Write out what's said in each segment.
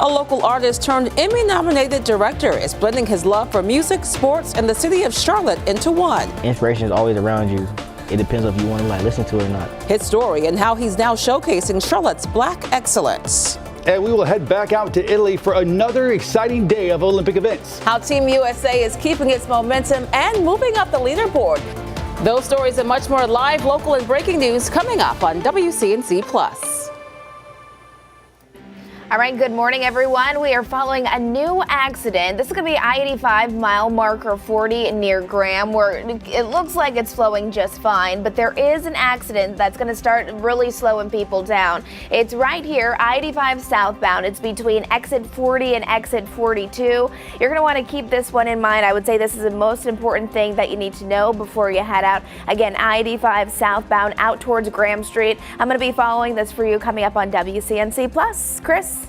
A local artist turned Emmy-nominated director is blending his love for music, sports, and the city of Charlotte into one. Inspiration is always around you. It depends if you want to listen to it or not. His story and how he's now showcasing Charlotte's Black excellence. And we will head back out to Italy for another exciting day of Olympic events. How Team USA is keeping its momentum and moving up the leaderboard. Those stories and much more live, local, and breaking news coming up on WCNC Plus. All right, good morning, everyone. We are following a new accident. This is going to be I-85 mile marker 40 near Graham, where it looks like it's flowing just fine, but there is an accident that's going to start really slowing people down. It's right here, I-85 southbound. It's between exit 40 and exit 42. You're going to want to keep this one in mind. I would say this is the most important thing that you need to know before you head out. Again, I-85 southbound out towards Graham Street. I'm going to be following this for you coming up on WCNC Plus. Chris?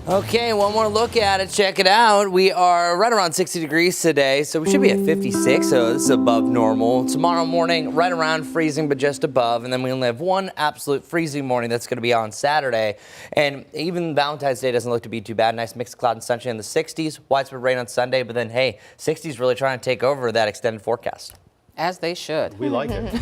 Okay, one more look at it. Check it out. We are right around 60 degrees today, so we should be at 56, so this is above normal. Tomorrow morning, right around freezing, but just above. And then we only have one absolute freezing morning that's going to be on Saturday. And even Valentine's Day doesn't look to be too bad. Nice mix of cloud and sunshine in the 60s. Widespread rain on Sunday, but then, hey, 60s really trying to take over that extended forecast. As they should. We like it.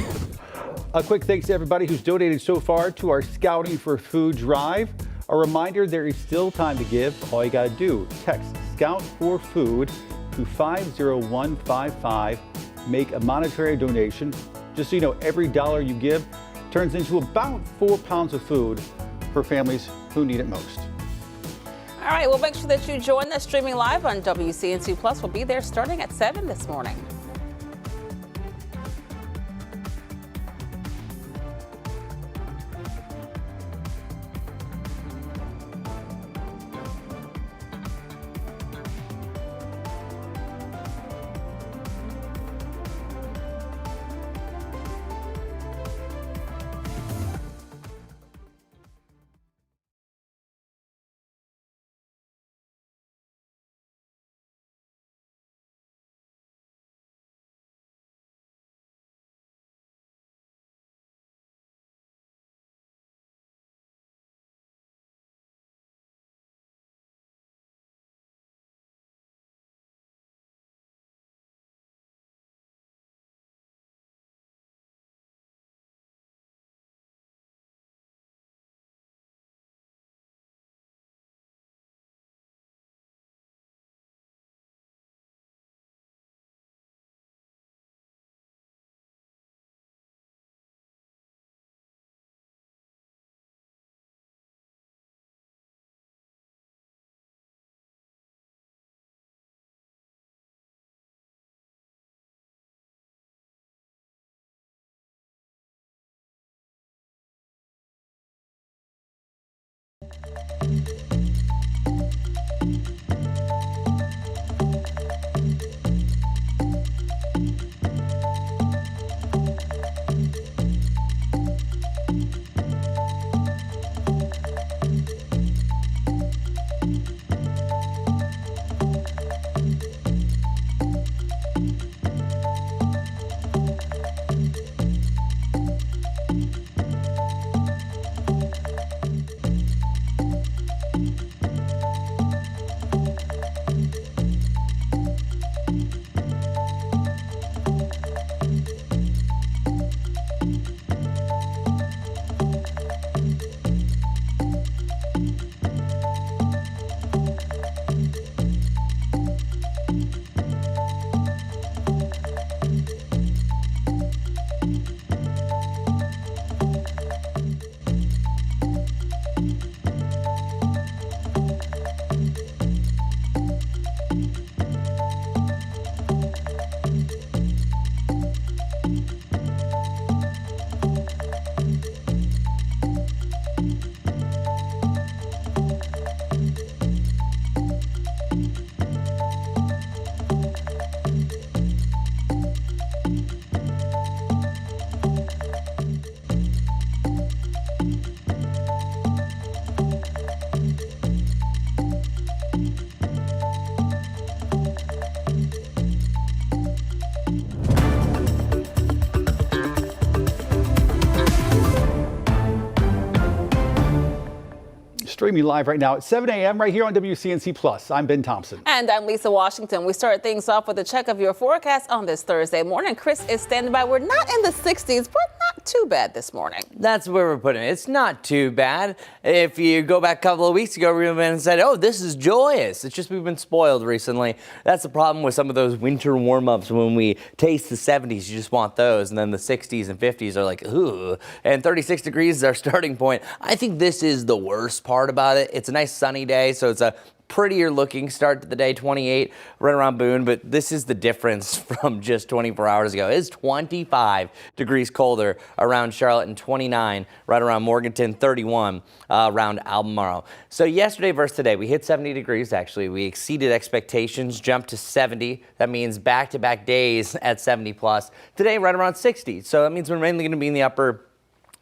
A quick thanks to everybody who's donated so far to our Scouting for Food drive. A reminder, there is still time to give. All you got to do, text Scout for Food to 50155. Make a monetary donation. Just so you know, every dollar you give turns into about 4 pounds of food for families who need it most. All right, well, make sure that you join us streaming live on WCNC Plus. We'll be there starting at 7 this morning. Streaming live right now at 7 a.m. right here on WCNC Plus. I'm Ben Thompson. And I'm Lisa Washington. We start things off with a check of your forecast on this Thursday morning. Chris is standing by. We're not in the 60s, but not too bad this morning. That's where we're putting it. It's not too bad. If you go back a couple of weeks ago, we went and said, oh, this is joyous. It's just we've been spoiled recently. That's the problem with some of those winter warm-ups. When we taste the 70s, you just want those. And then the 60s and 50s are like, ooh. And 36 degrees is our starting point. I think this is the worst part about it. It's a nice sunny day, so it's a prettier looking start to the day, 28 right around Boone, but this is the difference from just 24 hours ago. It's 25 degrees colder around Charlotte and 29 right around Morganton, 31 around Albemarle. So yesterday versus today, we hit 70 degrees actually. We exceeded expectations, jumped to 70. That means back-to-back days at 70 plus. Today right around 60. So that means we're mainly going to be in the upper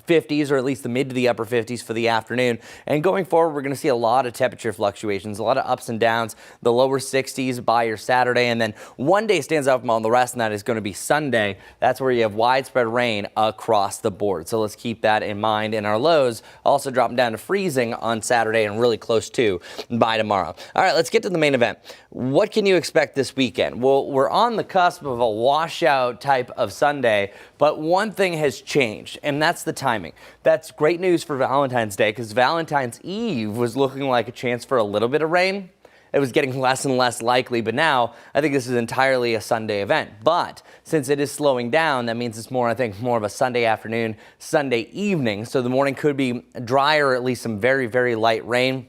50s, or at least the mid to the upper 50s for the afternoon. And going forward, we're going to see a lot of temperature fluctuations, a lot of ups and downs, the lower 60s by your Saturday. And then one day stands out from all the rest, and that is going to be Sunday. That's where you have widespread rain across the board. So let's keep that in mind. And our lows also dropping down to freezing on Saturday and really close to by tomorrow. All right, let's get to the main event. What can you expect this weekend? Well, we're on the cusp of a washout type of Sunday, but one thing has changed, and that's the timing. That's great news for Valentine's Day, because Valentine's Eve was looking like a chance for a little bit of rain. It was getting less and less likely, but now I think this is entirely a Sunday event. But since it is slowing down, that means it's more, I think, more of a Sunday afternoon, Sunday evening. So the morning could be dry or at least some very, very light rain.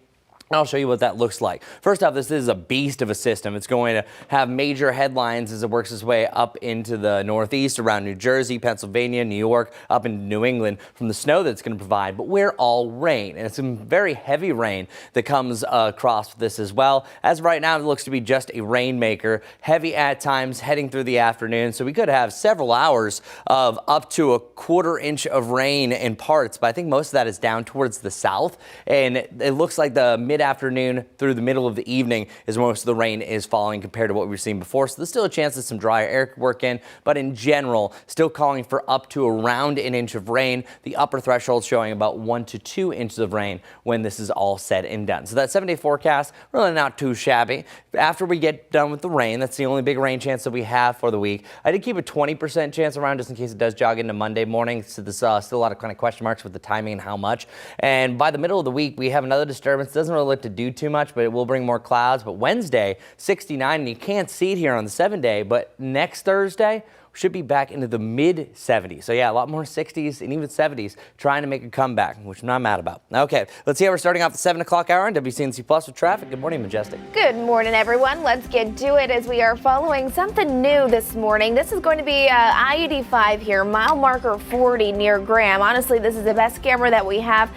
I'll show you what that looks like. First off, this is a beast of a system. It's going to have major headlines as it works its way up into the northeast, around New Jersey, Pennsylvania, New York, up into New England from the snow that's going to provide. But we're all rain, and it's some very heavy rain that comes across this as well. As of right now, it looks to be just a rainmaker, heavy at times heading through the afternoon. So we could have several hours of up to a quarter inch of rain in parts, but I think most of that is down towards the south, and it looks like the mid-afternoon through the middle of the evening is most of the rain is falling compared to what we've seen before. So there's still a chance that some drier air could work in, but in general, still calling for up to around an inch of rain. The upper threshold showing about 1 to 2 inches of rain when this is all said and done. So that 7-day forecast, really not too shabby. After we get done with the rain, that's the only big rain chance that we have for the week. I did keep a 20% chance around just in case it does jog into Monday morning. So there's still a lot of kind of question marks with the timing and how much. And by the middle of the week, we have another disturbance. Doesn't really look to do too much, but it will bring more clouds. But Wednesday, 69, and you can't see it here on the 7-day, but next Thursday, should be back into the mid 70s. So yeah, a lot more 60s and even 70s trying to make a comeback, which I'm not mad about. Okay, let's see how we're starting off the 7 o'clock hour on WCNC Plus with traffic. Good morning, Majestic. Good morning, everyone. Let's get to it as we are following something new this morning. This is going to be I-85 here, mile marker 40 near Graham. Honestly, this is the best camera that we have.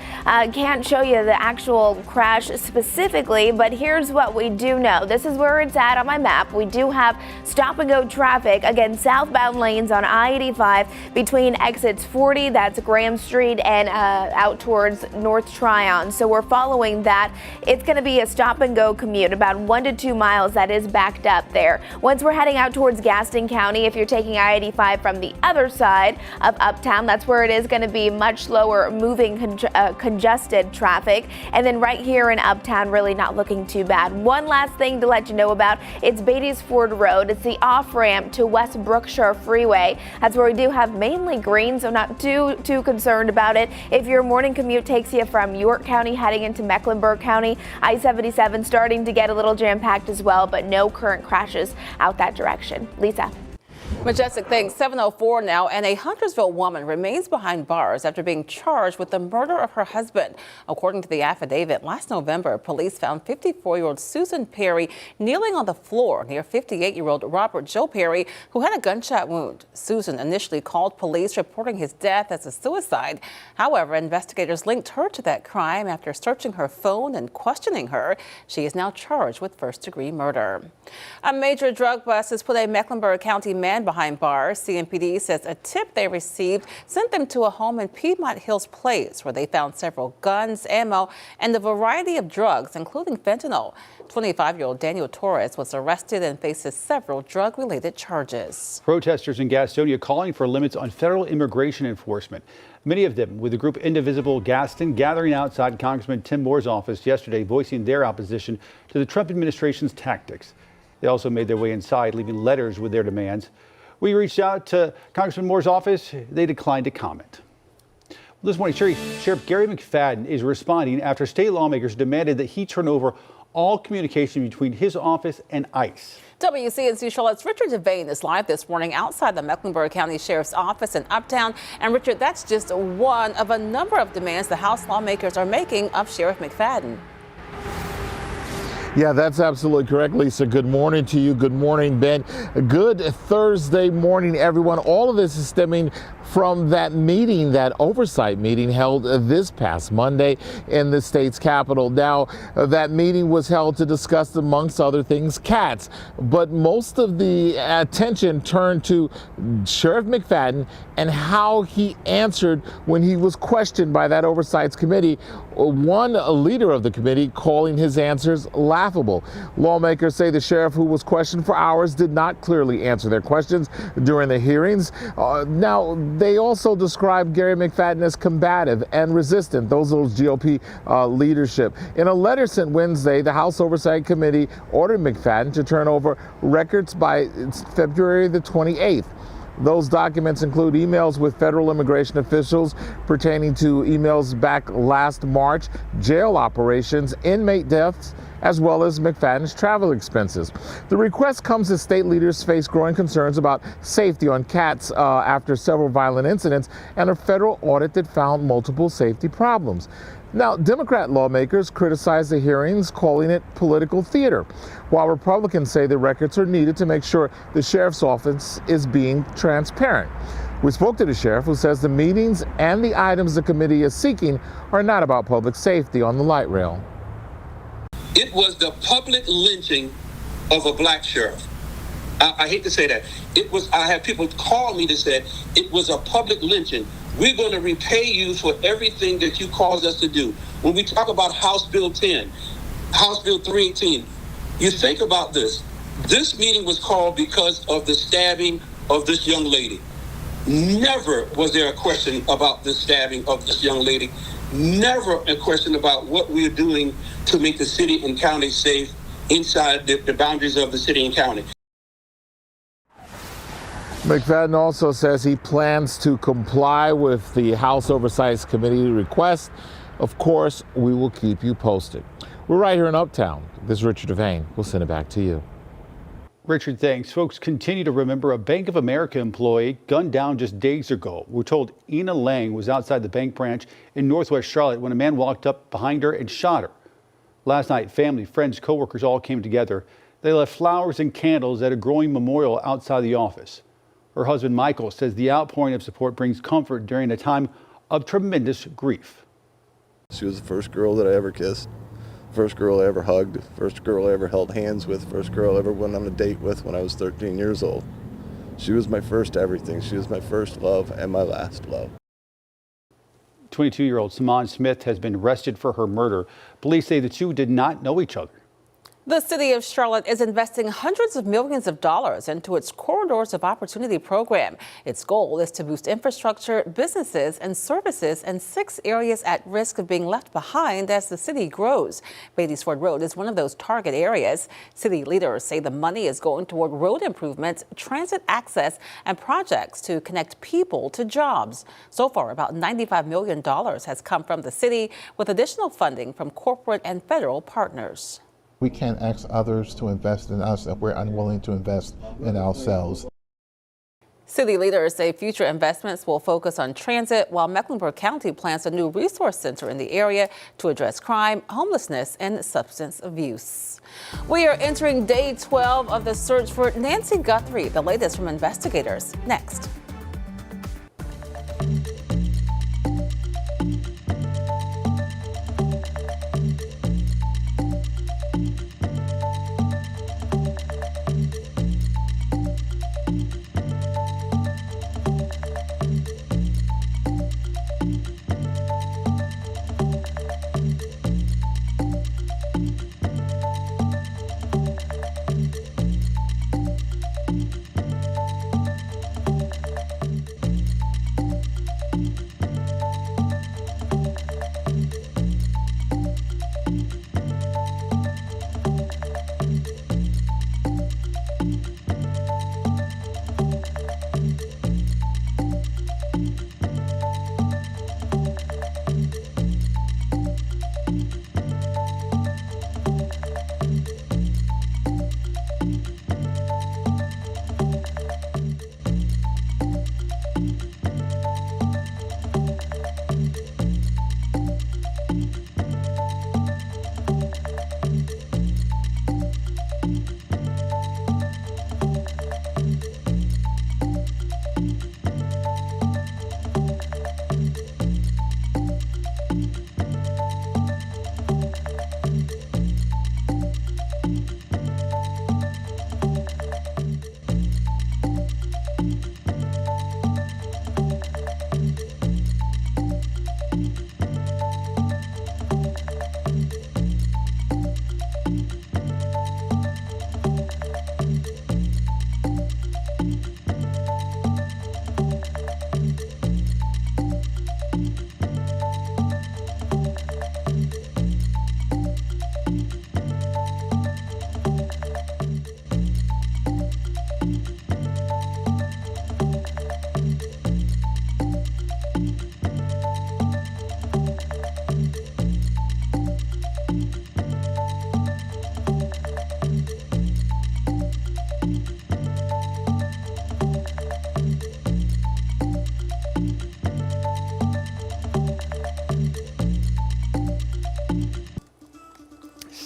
Can't show you the actual crash specifically, but here's what we do know. This is where it's at on my map. We do have stop and go traffic, again, southbound lanes on I-85 between exits 40, that's Graham Street, and out towards North Tryon. So we're following that. It's going to be a stop and go commute, about 1 to 2 miles that is backed up there. Once we're heading out towards Gaston County, if you're taking I-85 from the other side of Uptown, that's where it is going to be much lower moving congested traffic. And then right here in Uptown, really not looking too bad. One last thing to let you know about, it's Beatty's Ford Road. It's the off-ramp to West Brookshire Freeway. That's where we do have mainly green, so not too concerned about it. If your morning commute takes you from York County heading into Mecklenburg County, I-77 starting to get a little jam-packed as well, but no current crashes out that direction. Lisa. Majestic, thanks. 7:04 now, and a Huntersville woman remains behind bars after being charged with the murder of her husband. According to the affidavit, last November, police found 54-year-old Susan Perry kneeling on the floor near 58-year-old Robert Joe Perry, who had a gunshot wound. Susan initially called police, reporting his death as a suicide. However, investigators linked her to that crime after searching her phone and questioning her. She is now charged with first-degree murder. A major drug bust has put a Mecklenburg County man behind bars. CMPD says a tip they received sent them to a home in Piedmont Hills Place, where they found several guns, ammo, and a variety of drugs, including fentanyl. 25-year-old Daniel Torres was arrested and faces several drug-related charges. Protesters in Gastonia calling for limits on federal immigration enforcement. Many of them with the group Indivisible Gaston gathering outside Congressman Tim Moore's office yesterday, voicing their opposition to the Trump administration's tactics. They also made their way inside, leaving letters with their demands. We reached out to Congressman Moore's office. They declined to comment. Well, this morning, Sheriff Gary McFadden is responding after state lawmakers demanded that he turn over all communication between his office and ICE. WCNC Charlotte's Richard Devane is live this morning outside the Mecklenburg County Sheriff's Office in Uptown. And Richard, that's just one of a number of demands the House lawmakers are making of Sheriff McFadden. Yeah, that's absolutely correct, Lisa. Good morning to you. Good morning, Ben. Good Thursday morning, everyone. All of this is stemming from that meeting, that oversight meeting held this past Monday in the state's capital. Now, that meeting was held to discuss, amongst other things, cats. But most of the attention turned to Sheriff McFadden and how he answered when he was questioned by that oversight committee. One leader of the committee calling his answers laughable. Lawmakers say the sheriff, who was questioned for hours, did not clearly answer their questions during the hearings. Now, they also described Gary McFadden as combative and resistant. Those are GOP leadership. In a letter sent Wednesday, the House Oversight Committee ordered McFadden to turn over records by February the 28th. Those documents include emails with federal immigration officials pertaining to emails back last March, jail operations, inmate deaths, as well as McFadden's travel expenses. The request comes as state leaders face growing concerns about safety on cats after several violent incidents and a federal audit that found multiple safety problems. Now, Democrat lawmakers criticize the hearings, calling it political theater, while Republicans say the records are needed to make sure the sheriff's office is being transparent. We spoke to the sheriff, who says the meetings and the items the committee is seeking are not about public safety on the light rail. It was the public lynching of a black sheriff. I hate to say that. I had people call me to say it was a public lynching. We're going to repay you for everything that you caused us to do. When we talk about House Bill 10, House Bill 318, you think about this. This meeting was called because of the stabbing of this young lady. Never was there a question about the stabbing of this young lady. Never a question about what we're doing to make the city and county safe inside the boundaries of the city and county. McFadden also says he plans to comply with the House Oversight Committee request. Of course, we will keep you posted. We're right here in Uptown. This is Richard Devane. We'll send it back to you. Richard, thanks. Folks continue to remember a Bank of America employee gunned down just days ago. We're told Ina Lang was outside the bank branch in Northwest Charlotte when a man walked up behind her and shot her. Last night, family, friends, coworkers all came together. They left flowers and candles at a growing memorial outside the office. Her husband, Michael, says the outpouring of support brings comfort during a time of tremendous grief. She was the first girl that I ever kissed, first girl I ever hugged, first girl I ever held hands with, first girl I ever went on a date with when I was 13 years old. She was my first everything. She was my first love and my last love. 22-year-old Simone Smith has been arrested for her murder. Police say the two did not know each other. The city of Charlotte is investing hundreds of millions of dollars into its Corridors of Opportunity program. Its goal is to boost infrastructure, businesses, and services in 6 areas at risk of being left behind as the city grows. Beatties Ford Road is one of those target areas. City leaders say the money is going toward road improvements, transit access, and projects to connect people to jobs. So far, about $95 million has come from the city, with additional funding from corporate and federal partners. We can't ask others to invest in us if we're unwilling to invest in ourselves. City leaders say future investments will focus on transit, while Mecklenburg County plans a new resource center in the area to address crime, homelessness, and substance abuse. We are entering day 12 of the search for Nancy Guthrie. The latest from investigators next.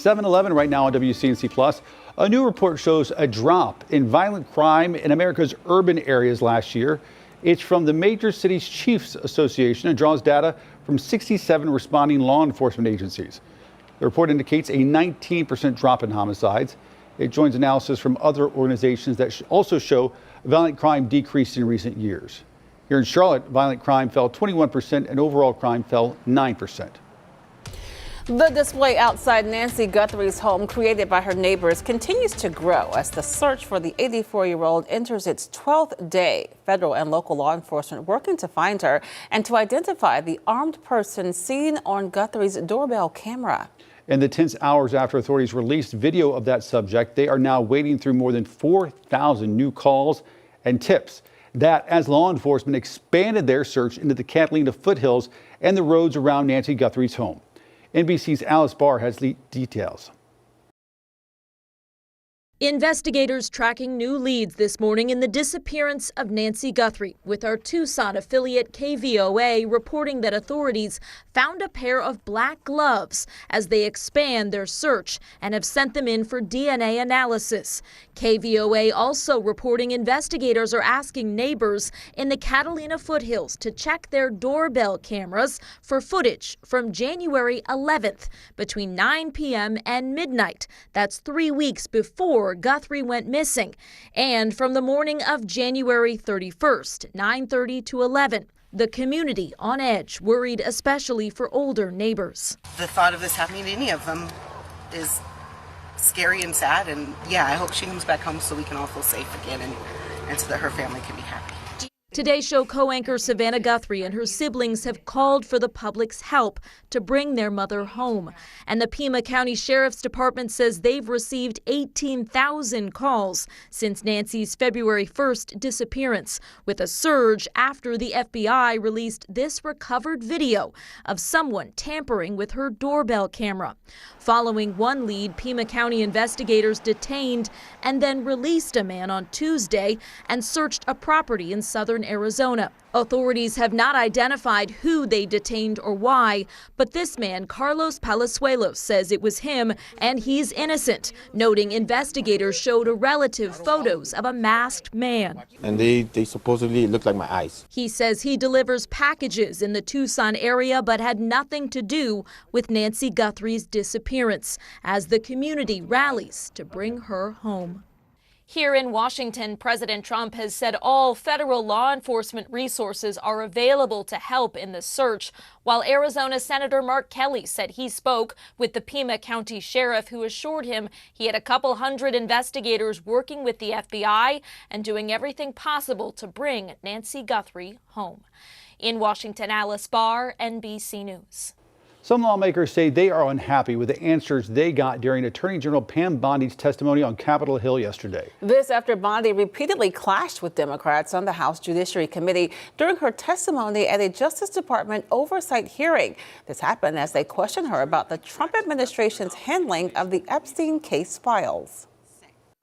7:11 right now on WCNC Plus. A new report shows a drop in violent crime in America's urban areas last year. It's from the Major Cities Chiefs Association and draws data from 67 responding law enforcement agencies. The report indicates a 19% drop in homicides. It joins analysis from other organizations that also show violent crime decreased in recent years. Here in Charlotte, violent crime fell 21% and overall crime fell 9%. The display outside Nancy Guthrie's home, created by her neighbors, continues to grow as the search for the 84-year-old enters its 12th day. Federal and local law enforcement working to find her and to identify the armed person seen on Guthrie's doorbell camera. In the tense hours after authorities released video of that subject, they are now wading through more than 4,000 new calls and tips. That as law enforcement expanded their search into the Catalina foothills and the roads around Nancy Guthrie's home. NBC's Alice Barr has the details. Investigators tracking new leads this morning in the disappearance of Nancy Guthrie, with our Tucson affiliate KVOA reporting that authorities found a pair of black gloves as they expand their search and have sent them in for DNA analysis. KVOA also reporting investigators are asking neighbors in the Catalina foothills to check their doorbell cameras for footage from January 11th between 9 p.m. and midnight. That's 3 weeks before Guthrie went missing, and from the morning of January 31st, 9:30 to 11. The community on edge, worried especially for older neighbors. The thought of this happening to any of them is scary and sad, and yeah, I hope she comes back home so we can all feel safe again and so that her family can be happy. Today Show co-anchor Savannah Guthrie and her siblings have called for the public's help to bring their mother home. And the Pima County Sheriff's Department says they've received 18,000 calls since Nancy's February 1st disappearance, with a surge after the FBI released this recovered video of someone tampering with her doorbell camera. Following one lead, Pima County investigators detained and then released a man on Tuesday and searched a property in southern Arizona. Authorities have not identified who they detained or why, but this man, Carlos Palazuelos, says it was him and he's innocent, noting investigators showed a relative photos of a masked man. And they supposedly looked like my eyes. He says he delivers packages in the Tucson area but had nothing to do with Nancy Guthrie's disappearance as the community rallies to bring her home. Here in Washington, President Trump has said all federal law enforcement resources are available to help in the search, while Arizona Senator Mark Kelly said he spoke with the Pima County Sheriff, who assured him he had a couple hundred investigators working with the FBI and doing everything possible to bring Nancy Guthrie home. In Washington, Alice Barr, NBC News. Some lawmakers say they are unhappy with the answers they got during Attorney General Pam Bondi's testimony on Capitol Hill yesterday. This after Bondi repeatedly clashed with Democrats on the House Judiciary Committee during her testimony at a Justice Department oversight hearing. This happened as they questioned her about the Trump administration's handling of the Epstein case files.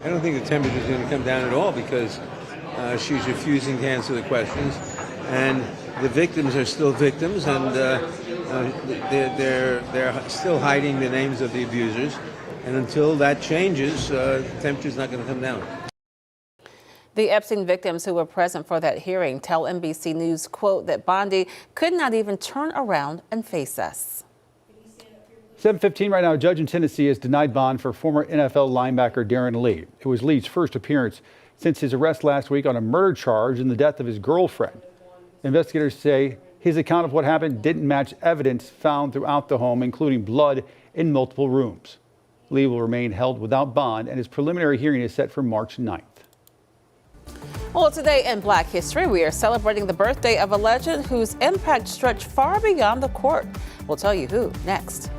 I don't think the temperature is going to come down at all because she's refusing to answer the questions, and the victims are still victims, and they're still hiding the names of the abusers, and until that changes, the temperature's not going to come down. The Epstein victims who were present for that hearing tell NBC News, quote, that Bondi could not even turn around and face us. 7:15 right now, a judge in Tennessee has denied bond for former NFL linebacker Darren Lee. It was Lee's first appearance since his arrest last week on a murder charge in the death of his girlfriend. Investigators say his account of what happened didn't match evidence found throughout the home, including blood in multiple rooms. Lee will remain held without bond, and his preliminary hearing is set for March 9th. Well, today in Black History, we are celebrating the birthday of a legend whose impact stretched far beyond the court. We'll tell you who next.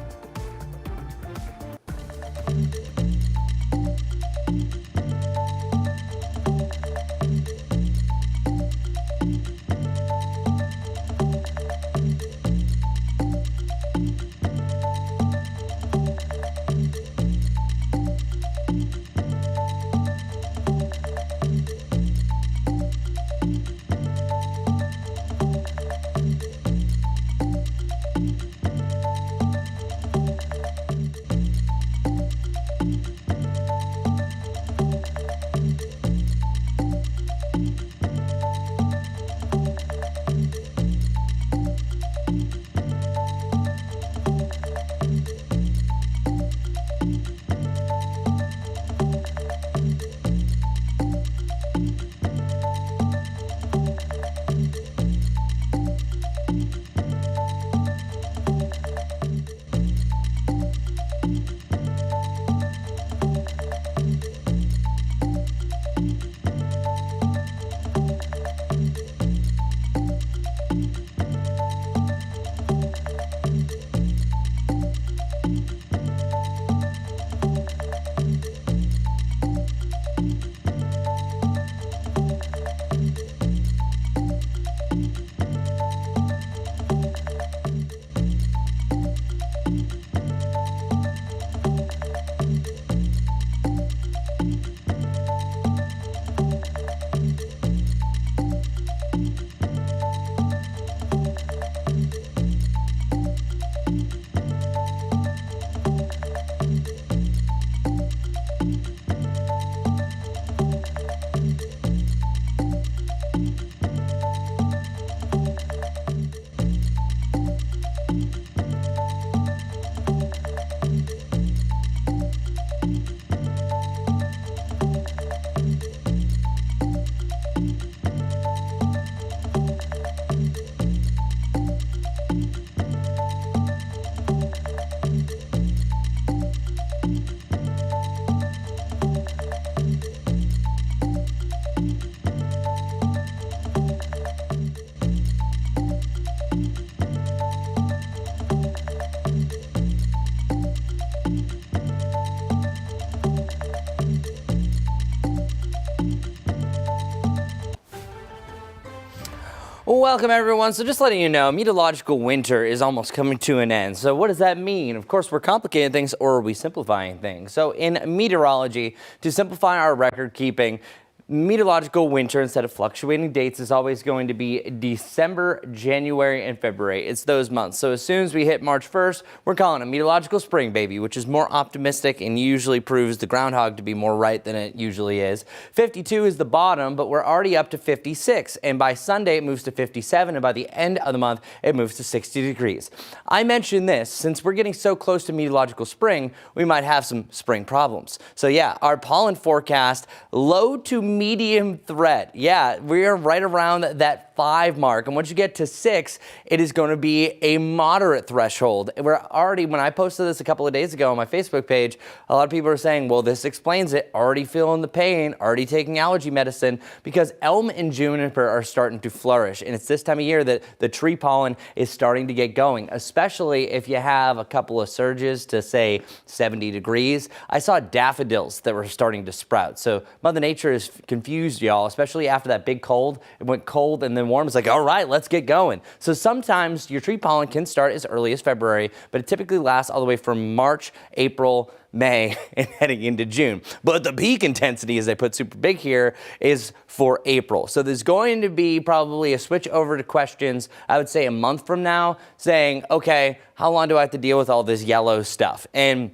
Welcome, everyone. So just letting you know, meteorological winter is almost coming to an end. So what does that mean? Of course, we're complicating things, or are we simplifying things? So in meteorology, to simplify our record keeping, meteorological winter, instead of fluctuating dates, is always going to be December, January, and February. It's those months. So as soon as we hit March 1st, we're calling it meteorological spring, baby, which is more optimistic and usually proves the groundhog to be more right than it usually is. 52 is the bottom, but we're already up to 56. And by Sunday, it moves to 57. And by the end of the month, it moves to 60 degrees. I mentioned this, since we're getting so close to meteorological spring, we might have some spring problems. So yeah, our pollen forecast, low to medium threat. Yeah, we are right around that 5 mark. And once you get to 6, it is going to be a moderate threshold. We're already, when I posted this a couple of days ago on my Facebook page, a lot of people are saying, well, this explains it. Already feeling the pain, already taking allergy medicine, because elm and juniper are starting to flourish. And it's this time of year that the tree pollen is starting to get going, especially if you have a couple of surges to, say, 70 degrees. I saw daffodils that were starting to sprout. So Mother Nature is confused, y'all, especially after that big cold. It went cold and then warm. It's like, all right, let's get going. So sometimes your tree pollen can start as early as February, but it typically lasts all the way from March, April, May, and heading into June. But the peak intensity, as they put super big here, is for April. So there's going to be probably a switch over to questions, I would say a month from now, saying, okay, how long do I have to deal with all this yellow stuff? And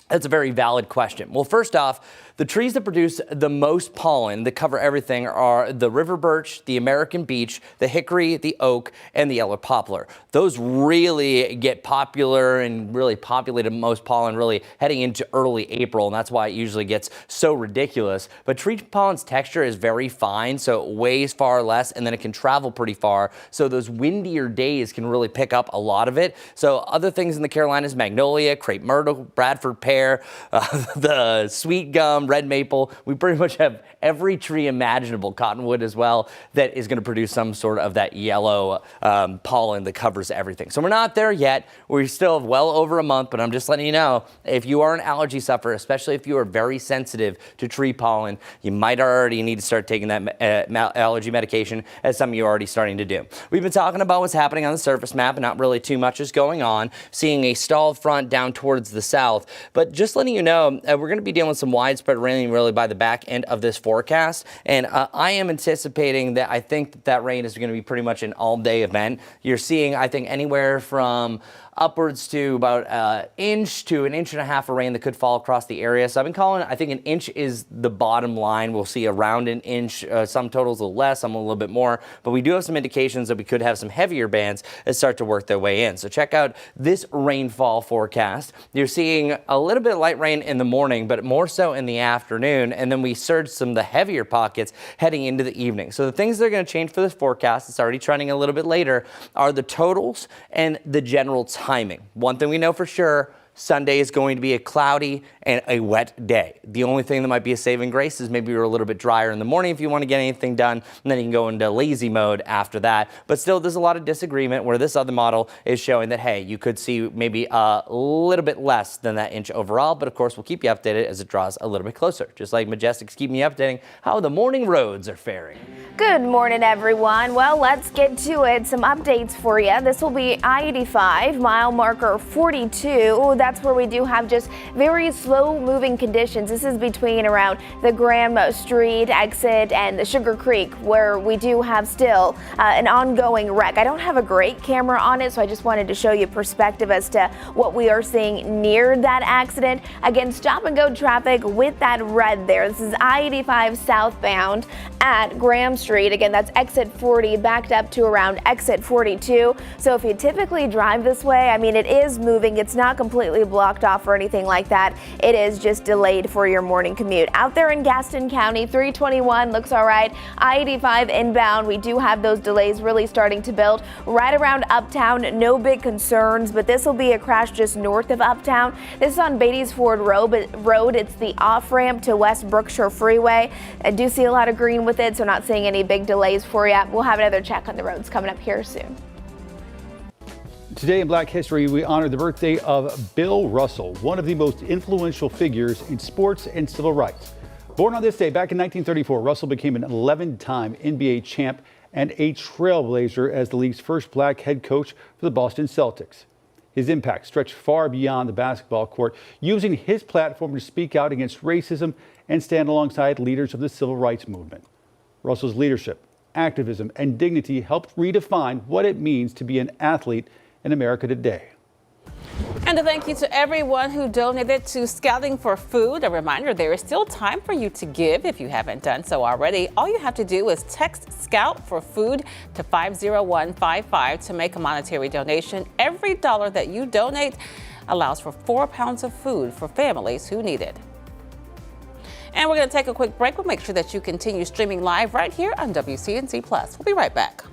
that's a very valid question. Well, first off, the trees that produce the most pollen that cover everything are the river birch, the American beech, the hickory, the oak, and the yellow poplar. Those really get popular and really populated most pollen really heading into early April, and that's why it usually gets so ridiculous. But tree pollen's texture is very fine, so it weighs far less, and then it can travel pretty far. So those windier days can really pick up a lot of it. So other things in the Carolinas, magnolia, crepe myrtle, Bradford pear, the sweet gum, red maple. We pretty much have every tree imaginable, cottonwood as well, that is going to produce some sort of that yellow pollen that covers everything. So we're not there yet. We still have well over a month, but I'm just letting you know, if you are an allergy sufferer, especially if you are very sensitive to tree pollen, you might already need to start taking that allergy medication, as some of you are already starting to do. We've been talking about what's happening on the surface map, and not really too much is going on, seeing a stalled front down towards the south. But just letting you know, we're going to be dealing with some widespread rain really by the back end of this forecast. And I am anticipating that I think that rain is going to be pretty much an all-day event. You're seeing, I think, anywhere from upwards to about an inch to an inch and a half of rain that could fall across the area. So I've been calling it, I think an inch is the bottom line. We'll see around an inch, some totals a little less, some a little bit more, but we do have some indications that we could have some heavier bands that start to work their way in. So check out this rainfall forecast. You're seeing a little bit of light rain in the morning, but more so in the afternoon, and then we surge some of the heavier pockets heading into the evening. So the things that are going to change for this forecast, it's already trending a little bit later, are the totals and the general timing. One thing we know for sure, Sunday is going to be a cloudy and a wet day. The only thing that might be a saving grace is maybe you're a little bit drier in the morning if you want to get anything done, and then you can go into lazy mode after that. But still, there's a lot of disagreement where this other model is showing that, hey, you could see maybe a little bit less than that inch overall, but of course, we'll keep you updated as it draws a little bit closer, just like Majestic's keeping you updating how the morning roads are faring. Good morning, everyone. Well, let's get to it. Some updates for you. This will be I-85, mile marker 42. That's where we do have just very slow moving conditions. This is between around the Graham Street exit and the Sugar Creek, where we do have still an ongoing wreck. I don't have a great camera on it, so I just wanted to show you perspective as to what we are seeing near that accident. Again, stop and go traffic with that red there. This is I-85 southbound at Graham Street. Again, that's exit 40 backed up to around exit 42. So if you typically drive this way, I mean, it is moving. It's not completely blocked off or anything like that. It is just delayed for your morning commute. Out there in Gaston County, 321 looks all right. I-85 inbound, we do have those delays really starting to build right around Uptown. No big concerns, but this will be a crash just north of Uptown. This is on Beatties Ford Road. It's the off-ramp to West Brookshire Freeway. I do see a lot of green with it, so not seeing any big delays for you. We'll have another check on the roads coming up here soon. Today in Black History, we honor the birthday of Bill Russell, one of the most influential figures in sports and civil rights. Born on this day back in 1934, Russell became an 11-time NBA champ and a trailblazer as the league's first black head coach for the Boston Celtics. His impact stretched far beyond the basketball court, using his platform to speak out against racism and stand alongside leaders of the civil rights movement. Russell's leadership, activism, and dignity helped redefine what it means to be an athlete in America today. And a thank you to everyone who donated to Scouting for Food. A reminder, there is still time for you to give if you haven't done so already. All you have to do is text Scout for Food to 50155 to make a monetary donation. Every dollar that you donate allows for 4 pounds of food for families who need it. And we're going to take a quick break. We'll make sure that you continue streaming live right here on WCNC Plus. We'll be right back.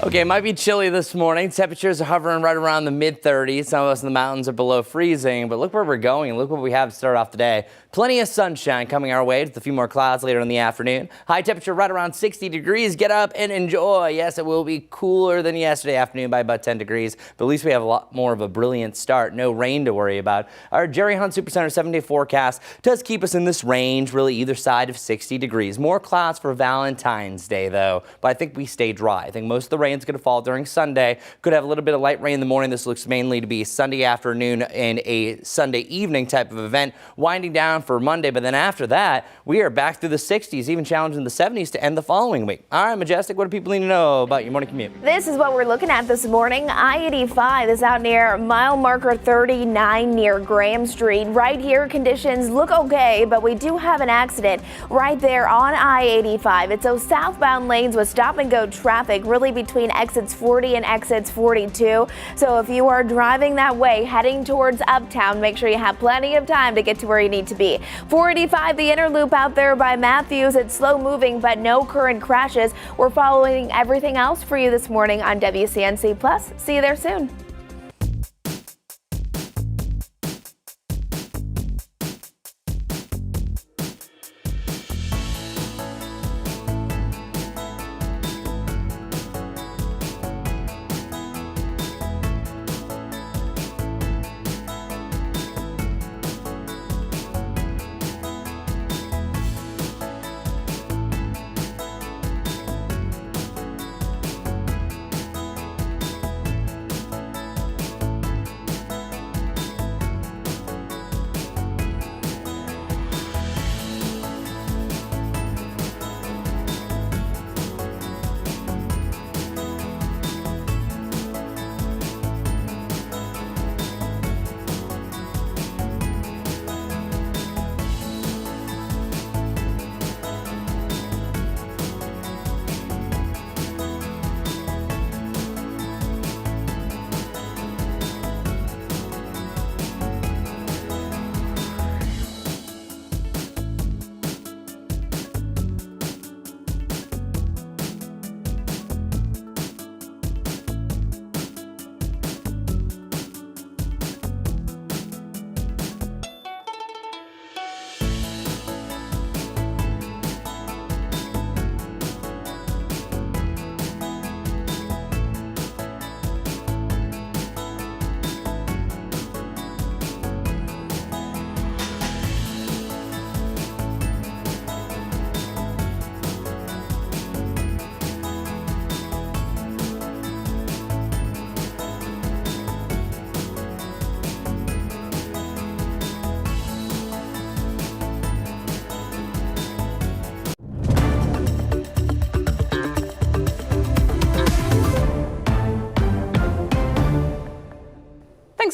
Okay, it might be chilly this morning. Temperatures are hovering right around the mid-30s. Some of us in the mountains are below freezing, but look where we're going and look what we have to start off the day. Plenty of sunshine coming our way with a few more clouds later in the afternoon. High temperature right around 60 degrees. Get up and enjoy. Yes, it will be cooler than yesterday afternoon by about 10 degrees, but at least we have a lot more of a brilliant start. No rain to worry about. Our Jerry Hunt Supercenter 7-day forecast does keep us in this range, really either side of 60 degrees. More clouds for Valentine's Day, though, but I think we stay dry. I think most of the rain's going to fall during Sunday. Could have a little bit of light rain in the morning. This looks mainly to be Sunday afternoon and a Sunday evening type of event, winding down for Monday. But then after that, we are back through the 60s, even challenging the 70s to end the following week. All right, Majestic, what do people need to know about your morning commute? This is what we're looking at this morning. I-85 is out near mile marker 39 near Graham Street. Right here, conditions look okay, but we do have an accident right there on I-85. It's those southbound lanes with stop and go traffic, really between exits 40 and exits 42. So if you are driving that way, heading towards Uptown, make sure you have plenty of time to get to where you need to be. 485, the inner loop out there by Matthews. It's slow moving, but no current crashes. We're following everything else for you this morning on WCNC Plus. See you there soon.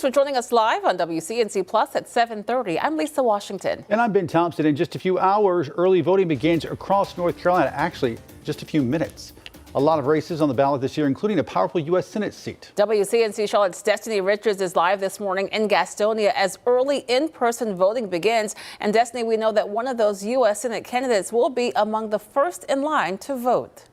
Thanks for joining us live on WCNC Plus at 7:30. I'm Lisa Washington. And I'm Ben Thompson. In just a few hours, early voting begins across North Carolina. Actually, just a few minutes. A lot of races on the ballot this year, including a powerful U.S. Senate seat. WCNC Charlotte's Destiny Richards is live this morning in Gastonia as early in-person voting begins. And Destiny, we know that one of those U.S. Senate candidates will be among the first in line to vote.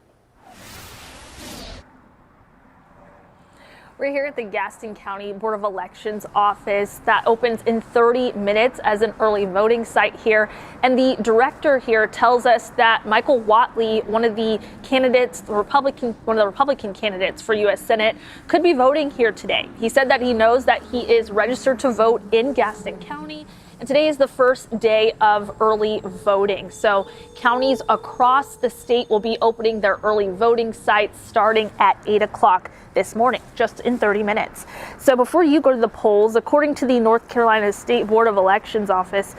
We're here at the Gaston County Board of Elections office that opens in 30 minutes as an early voting site here. And the director here tells us that Michael Whatley, one of the candidates, one of the Republican candidates for U.S. Senate, could be voting here today. He said that he knows that he is registered to vote in Gaston County. And today is the first day of early voting. So counties across the state will be opening their early voting sites starting at 8 o'clock this morning, just in 30 minutes. So before you go to the polls, according to the North Carolina State Board of Elections office,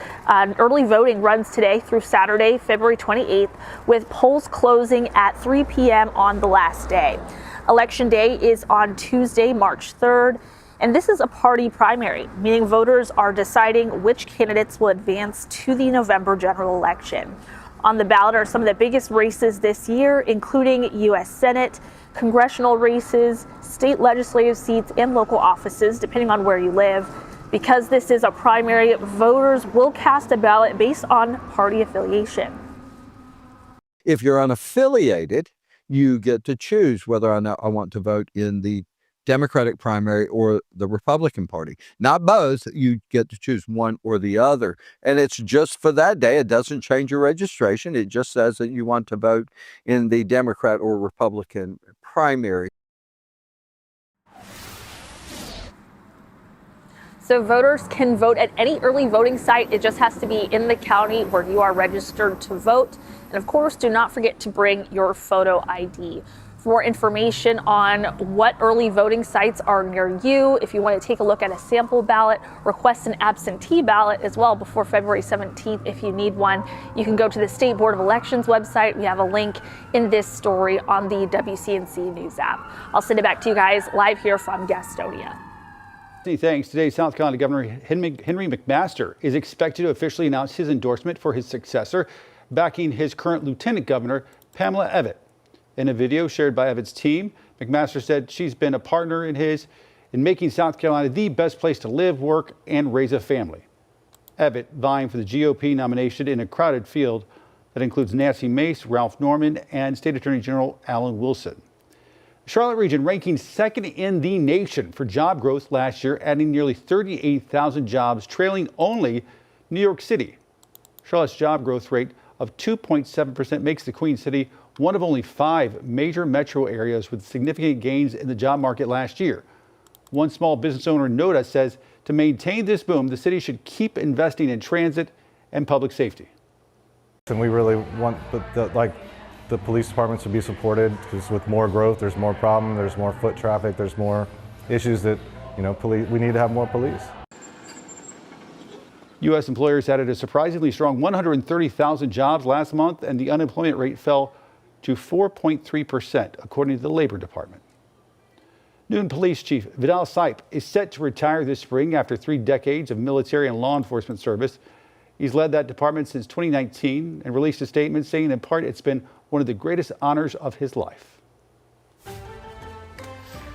early voting runs today through Saturday, February 28th, with polls closing at 3 p.m. on the last day. Election day is on Tuesday, March 3rd. And this is a party primary, meaning voters are deciding which candidates will advance to the November general election. On the ballot are some of the biggest races this year, including U.S. Senate, congressional races, state legislative seats, and local offices, depending on where you live. Because this is a primary, voters will cast a ballot based on party affiliation. If you're unaffiliated, you get to choose whether or not I want to vote in the Democratic primary or the Republican Party. Not both. You get to choose one or the other. And it's just for that day. It doesn't change your registration. It just says that you want to vote in the Democrat or Republican primary. So voters can vote at any early voting site. It just has to be in the county where you are registered to vote. And of course, do not forget to bring your photo ID. For more information on what early voting sites are near you, if you want to take a look at a sample ballot, request an absentee ballot as well before February 17th if you need one, you can go to the State Board of Elections website. We have a link in this story on the WCNC News app. I'll send it back to you guys live here from Gastonia. Thanks. Today, South Carolina Governor Henry McMaster is expected to officially announce his endorsement for his successor, backing his current Lieutenant Governor, Pamela Evette. In a video shared by Evette's team, McMaster said she's been a partner in making South Carolina the best place to live, work, and raise a family. Evette vying for the GOP nomination in a crowded field that includes Nancy Mace, Ralph Norman, and State Attorney General Alan Wilson. Charlotte region ranking second in the nation for job growth last year, adding nearly 38,000 jobs, trailing only New York City. Charlotte's job growth rate of 2.7% makes the Queen City one of only 5 major metro areas with significant gains in the job market last year. One small business owner, Noda, says to maintain this boom, the city should keep investing in transit and public safety. And we really want the police departments to be supported, because with more growth, there's more problem, there's more foot traffic, there's more issues that, we need to have more police. U.S. employers added a surprisingly strong 130,000 jobs last month, and the unemployment rate fell to 4.3%, according to the Labor Department. Newton Police Chief Vidal Sipe is set to retire this spring after 3 decades of military and law enforcement service. He's led that department since 2019 and released a statement saying in part it's been one of the greatest honors of his life.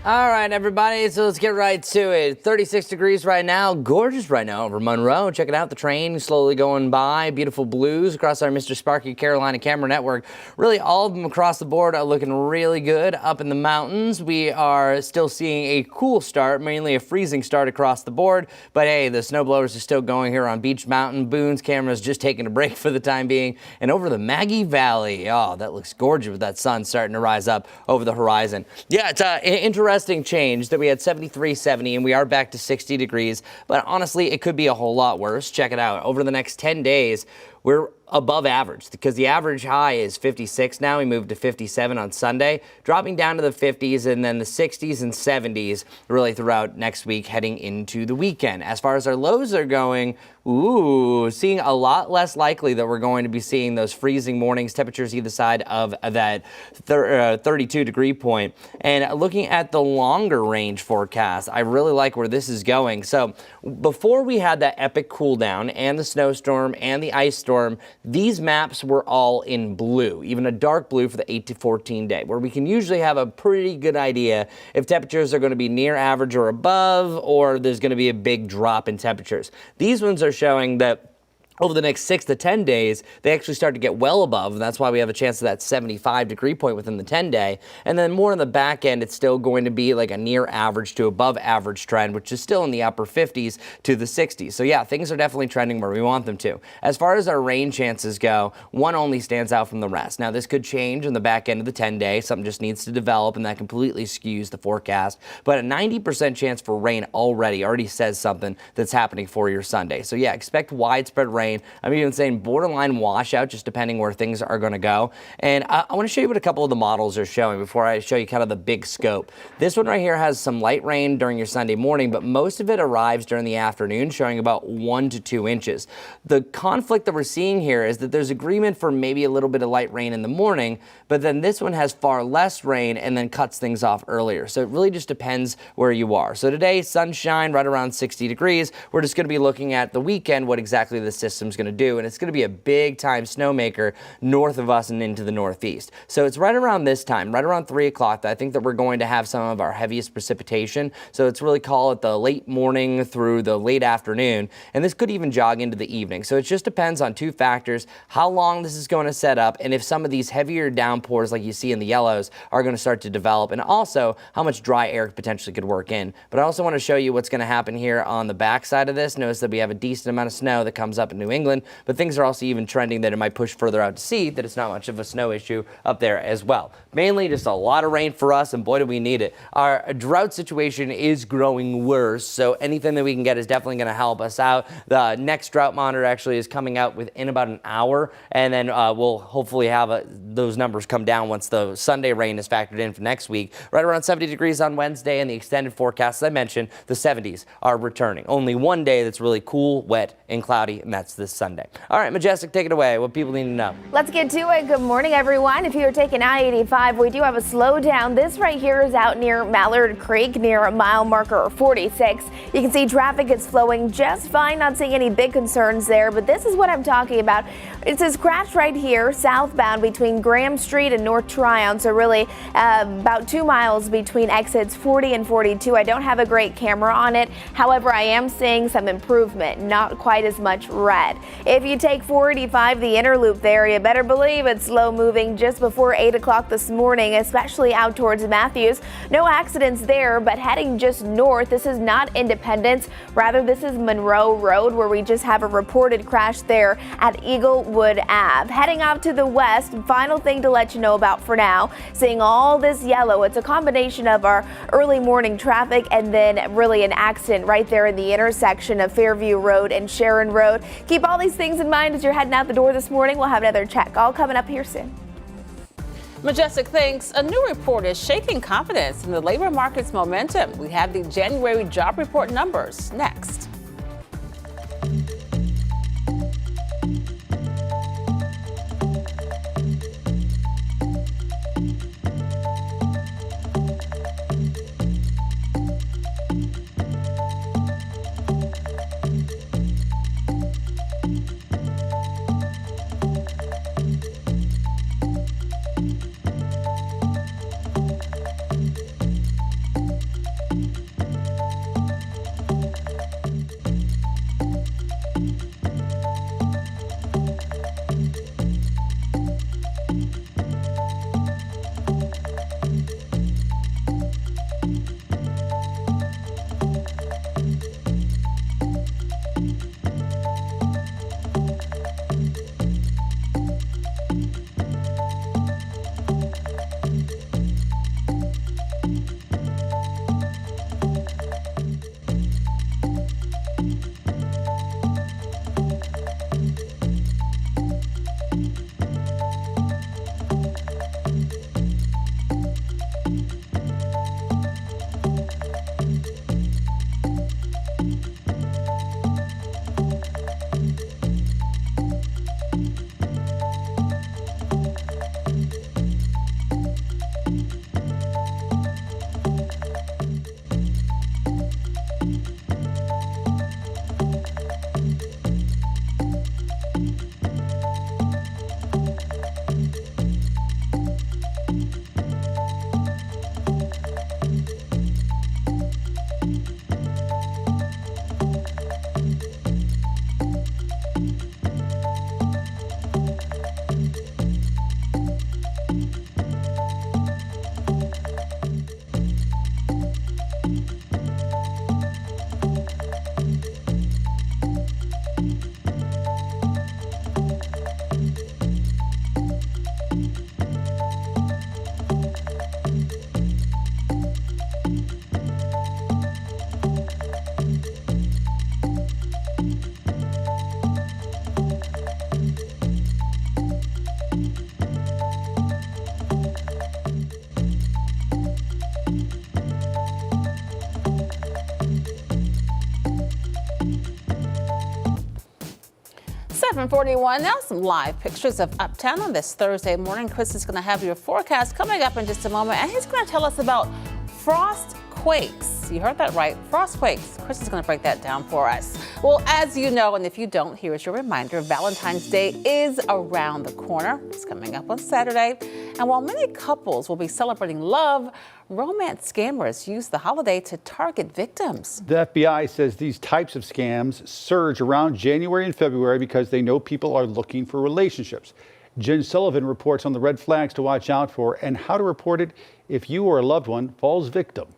All right, everybody, so let's get right to it. 36 degrees right now, gorgeous right now over Monroe. Check it out, the train slowly going by. Beautiful blues across our Mr. Sparky Carolina camera network. Really, all of them across the board are looking really good. Up in the mountains, we are still seeing a cool start, mainly a freezing start across the board. But hey, the snowblowers are still going here on Beach Mountain. Boone's camera's just taking a break for the time being. And over the Maggie Valley, oh, that looks gorgeous with that sun starting to rise up over the horizon. Yeah, it's interesting change that we had 73, 70, and we are back to 60 degrees. But honestly, it could be a whole lot worse. Check it out. Over the next 10 days, we're above average because the average high is 56 now. We moved to 57 on Sunday, dropping down to the 50s and then the 60s and 70s really throughout next week heading into the weekend. As far as our lows are going, seeing a lot less likely that we're going to be seeing those freezing mornings, temperatures either side of that 32-degree point. And looking at the longer range forecast, I really like where this is going. So before we had that epic cool down and the snowstorm and the ice storm, these maps were all in blue, even a dark blue for the 8 to 14 day, where we can usually have a pretty good idea if temperatures are going to be near average or above, or there's going to be a big drop in temperatures. These ones are showing that over the next 6 to 10 days, they actually start to get well above, and that's why we have a chance of that 75-degree point within the 10-day. And then more on the back end, it's still going to be like a near average to above average trend, which is still in the upper 50s to the 60s. So yeah, things are definitely trending where we want them to. As far as our rain chances go, one only stands out from the rest. Now, this could change in the back end of the 10-day. Something just needs to develop, and that completely skews the forecast. But a 90% chance for rain already says something that's happening for your Sunday. So yeah, expect widespread rain. I'm even saying borderline washout, just depending where things are going to go. And I want to show you what a couple of the models are showing before I show you kind of the big scope. This one right here has some light rain during your Sunday morning, but most of it arrives during the afternoon, showing about 1 to 2 inches. The conflict that we're seeing here is that there's agreement for maybe a little bit of light rain in the morning, but then this one has far less rain and then cuts things off earlier. So it really just depends where you are. So today, sunshine right around 60 degrees. We're just going to be looking at the weekend, what exactly the system's going to do, and it's going to be a big time snowmaker north of us and into the northeast. So it's right around this time, right around 3 o'clock, that I think that we're going to have some of our heaviest precipitation. So it's really call it the late morning through the late afternoon, and this could even jog into the evening. So it just depends on two factors: how long this is going to set up, and if some of these heavier downpours like you see in the yellows are going to start to develop, and also how much dry air potentially could work in. But I also want to show you what's going to happen here on the back side of this. Notice that we have a decent amount of snow that comes up in New England, but things are also even trending that it might push further out to sea, that it's not much of a snow issue up there as well. Mainly just a lot of rain for us, and boy, do we need it. Our drought situation is growing worse, so anything that we can get is definitely going to help us out. The next drought monitor actually is coming out within about an hour, and then we'll hopefully have those numbers come down once the Sunday rain is factored in for next week. Right around 70 degrees on Wednesday, and the extended forecast, as I mentioned, the 70s are returning. Only one day that's really cool, wet, and cloudy, and that's this Sunday. All right, Majestic, take it away. What people need to know. Let's get to it. Good morning, everyone. If you're taking I-85, we do have a slowdown. This right here is out near Mallard Creek, near mile marker 46. You can see traffic is flowing just fine. Not seeing any big concerns there, but this is what I'm talking about. It's this crash right here, southbound between Graham Street and North Tryon. So really about 2 miles between exits 40 and 42. I don't have a great camera on it. However, I am seeing some improvement, not quite as much red. If you take 485, the inner loop there, you better believe it's slow moving just before 8 o'clock this morning, especially out towards Matthews. No accidents there, but heading just north, this is not Independence. Rather, this is Monroe Road, where we just have a reported crash there at Eaglewood Ave. Heading off to the west, final thing to let you know about for now, seeing all this yellow. It's a combination of our early morning traffic and then really an accident right there in the intersection of Fairview Road and Sharon Road. Keep all these things in mind as you're heading out the door this morning. We'll have another check all coming up here soon. Majestic, thanks. A new report is shaking confidence in the labor market's momentum. We have the January job report numbers next. 7:41 now, some live pictures of Uptown on this Thursday morning. Chris is going to have your forecast coming up in just a moment, and he's going to tell us about frost quakes. You heard that right, frost quakes. Chris is going to break that down for us. Well, as you know, and if you don't, here is your reminder, Valentine's Day is around the corner. It's coming up on Saturday. And while many couples will be celebrating love, romance scammers use the holiday to target victims. The FBI says these types of scams surge around January and February because they know people are looking for relationships. Jen Sullivan reports on the red flags to watch out for and how to report it if you or a loved one falls victim.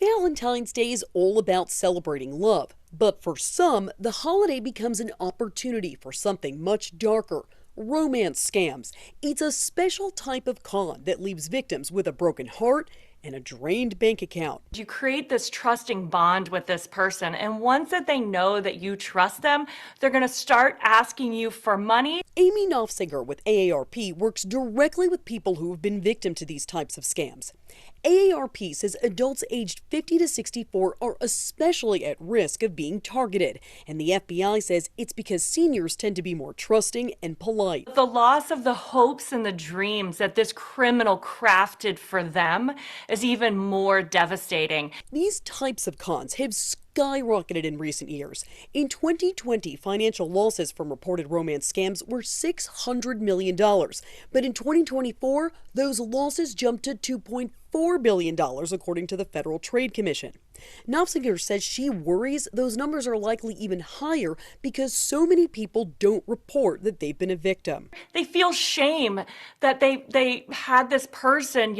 Valentine's Day is all about celebrating love, but for some, the holiday becomes an opportunity for something much darker. Romance scams. It's a special type of con that leaves victims with a broken heart and a drained bank account. You create this trusting bond with this person, and once that they know that you trust them, they're going to start asking you for money. Amy Knopfsinger with AARP works directly with people who have been victim to these types of scams. AARP says adults aged 50 to 64 are especially at risk of being targeted, and the FBI says it's because seniors tend to be more trusting and polite. The loss of the hopes and the dreams that this criminal crafted for them is even more devastating. These types of cons have skyrocketed in recent years. In 2020, financial losses from reported romance scams were $600 million. But in 2024, those losses jumped to $2.4 billion, according to the Federal Trade Commission. Knopfsinger says she worries those numbers are likely even higher because so many people don't report that they've been a victim. They feel shame that they had this person,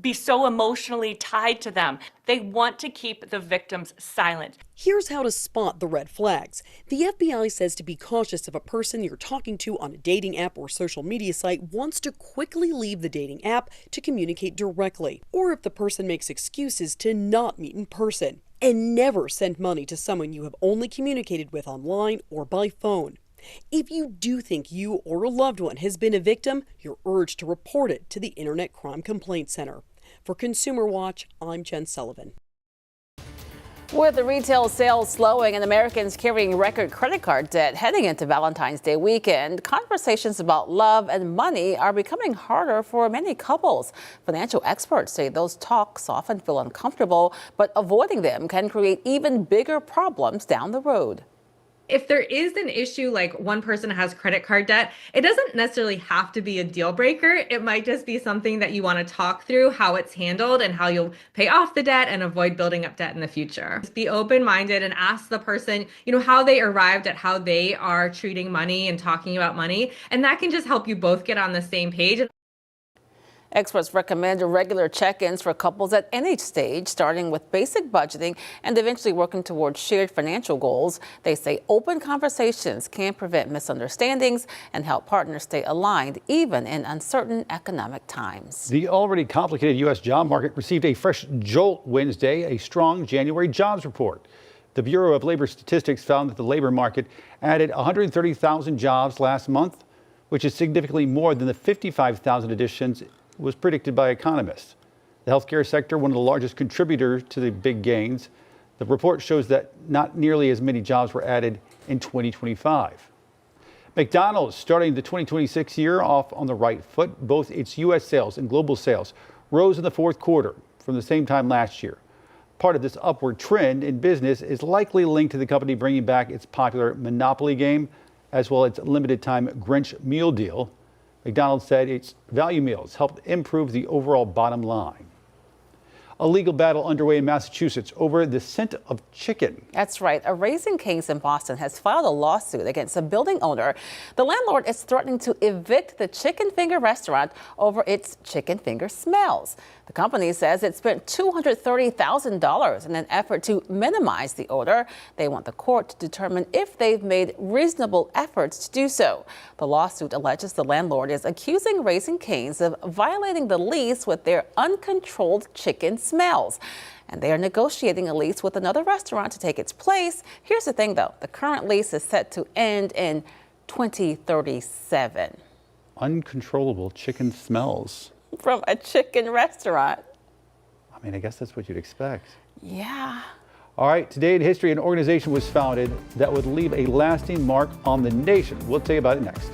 be so emotionally tied to them. They want to keep the victims silent. Here's how to spot the red flags. The FBI says to be cautious if a person you're talking to on a dating app or social media site wants to quickly leave the dating app to communicate directly, or if the person makes excuses to not meet in person. And never send money to someone you have only communicated with online or by phone. If you do think you or a loved one has been a victim, you're urged to report it to the Internet Crime Complaint Center. For Consumer Watch, I'm Jen Sullivan. With the retail sales slowing and Americans carrying record credit card debt heading into Valentine's Day weekend, conversations about love and money are becoming harder for many couples. Financial experts say those talks often feel uncomfortable, but avoiding them can create even bigger problems down the road. If there is an issue like one person has credit card debt, it doesn't necessarily have to be a deal breaker. It might just be something that you want to talk through how it's handled and how you'll pay off the debt and avoid building up debt in the future. Just be open-minded and ask the person, how they arrived at how they are treating money and talking about money. And that can just help you both get on the same page. Experts recommend regular check-ins for couples at any stage, starting with basic budgeting and eventually working towards shared financial goals. They say open conversations can prevent misunderstandings and help partners stay aligned even in uncertain economic times. The already complicated U.S. job market received a fresh jolt Wednesday, a strong January jobs report. The Bureau of Labor Statistics found that the labor market added 130,000 jobs last month, which is significantly more than the 55,000 additions was predicted by economists. The healthcare sector, one of the largest contributors to the big gains. The report shows that not nearly as many jobs were added in 2025. McDonald's starting the 2026 year off on the right foot. Both its U.S. sales and global sales rose in the fourth quarter from the same time last year. Part of this upward trend in business is likely linked to the company bringing back its popular Monopoly game, as well as its limited time Grinch meal deal. McDonald's said its value meals helped improve the overall bottom line. A legal battle underway in Massachusetts over the scent of chicken. That's right. A Raising Cane's in Boston has filed a lawsuit against a building owner. The landlord is threatening to evict the Chicken Finger restaurant over its chicken finger smells. The company says it spent $230,000 in an effort to minimize the odor. They want the court to determine if they've made reasonable efforts to do so. The lawsuit alleges the landlord is accusing Raising Cane's of violating the lease with their uncontrolled chicken smells. And they are negotiating a lease with another restaurant to take its place. Here's the thing, though. The current lease is set to end in 2037. Uncontrollable chicken smells. From a chicken restaurant. I mean, I guess that's what you'd expect. Yeah. All right, today in history, an organization was founded that would leave a lasting mark on the nation. We'll tell you about it next.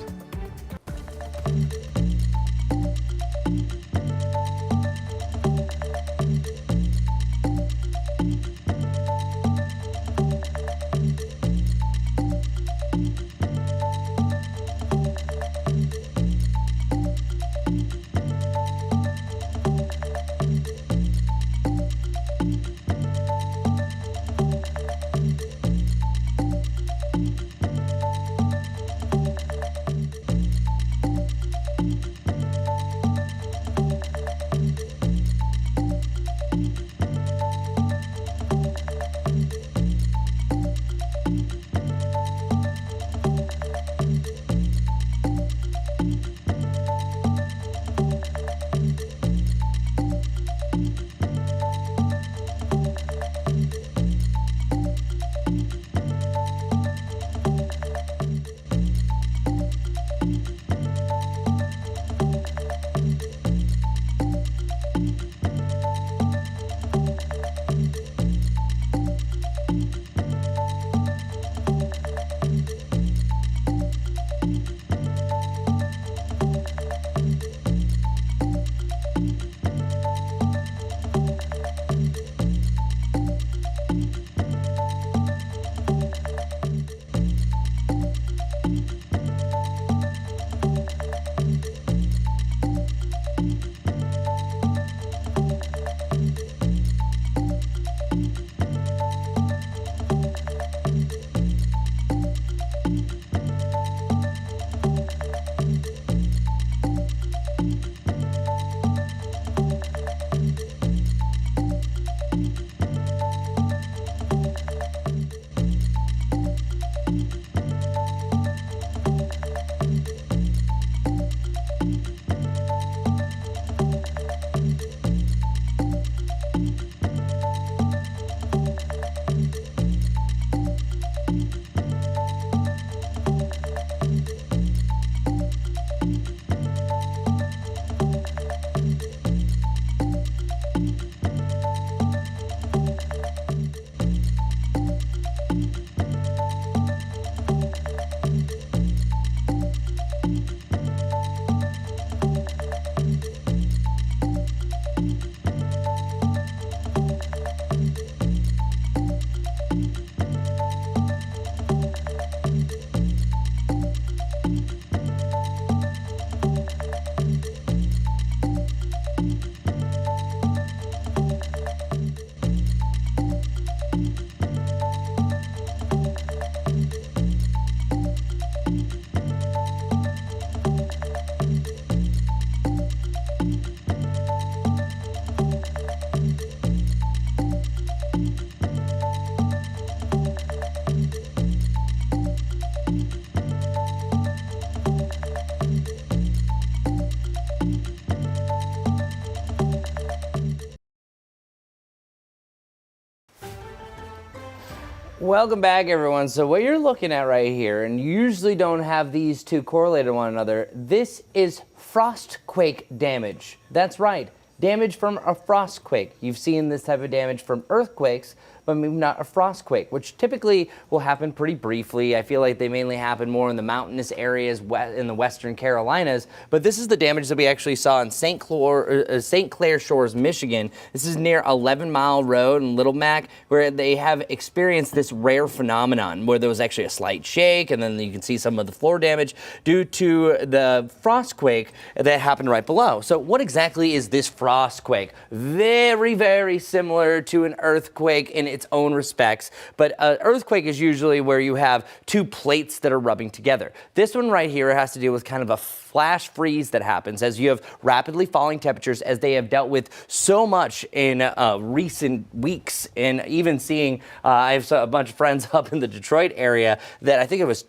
Welcome back, everyone. So what you're looking at right here, and you usually don't have these two correlated to one another, this is frostquake damage. That's right, damage from a frostquake. You've seen this type of damage from earthquakes, but maybe not a frostquake, which typically will happen pretty briefly. I feel like they mainly happen more in the mountainous areas in the western Carolinas, but this is the damage that we actually saw in St. Clair Shores, Michigan. This is near 11 Mile Road in Little Mac, where they have experienced this rare phenomenon where there was actually a slight shake, and then you can see some of the floor damage due to the frostquake that happened right below. So what exactly is this frostquake? Very, very similar to an earthquake in its own respects, but an earthquake is usually where you have two plates that are rubbing together. This one right here has to deal with kind of a flash freeze that happens as you have rapidly falling temperatures, as they have dealt with so much in recent weeks. And even seeing, I have a bunch of friends up in the Detroit area that I think it was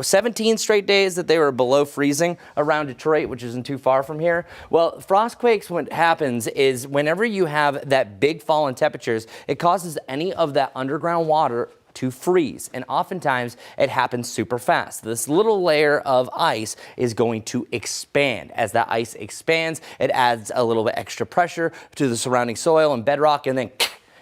17 straight days that they were below freezing around Detroit, which isn't too far from here. Well, frostquakes, what happens is whenever you have that big fall in temperatures, it causes any of that underground water to freeze, and oftentimes it happens super fast. This little layer of ice is going to expand. As that ice expands, it adds a little bit extra pressure to the surrounding soil and bedrock, and then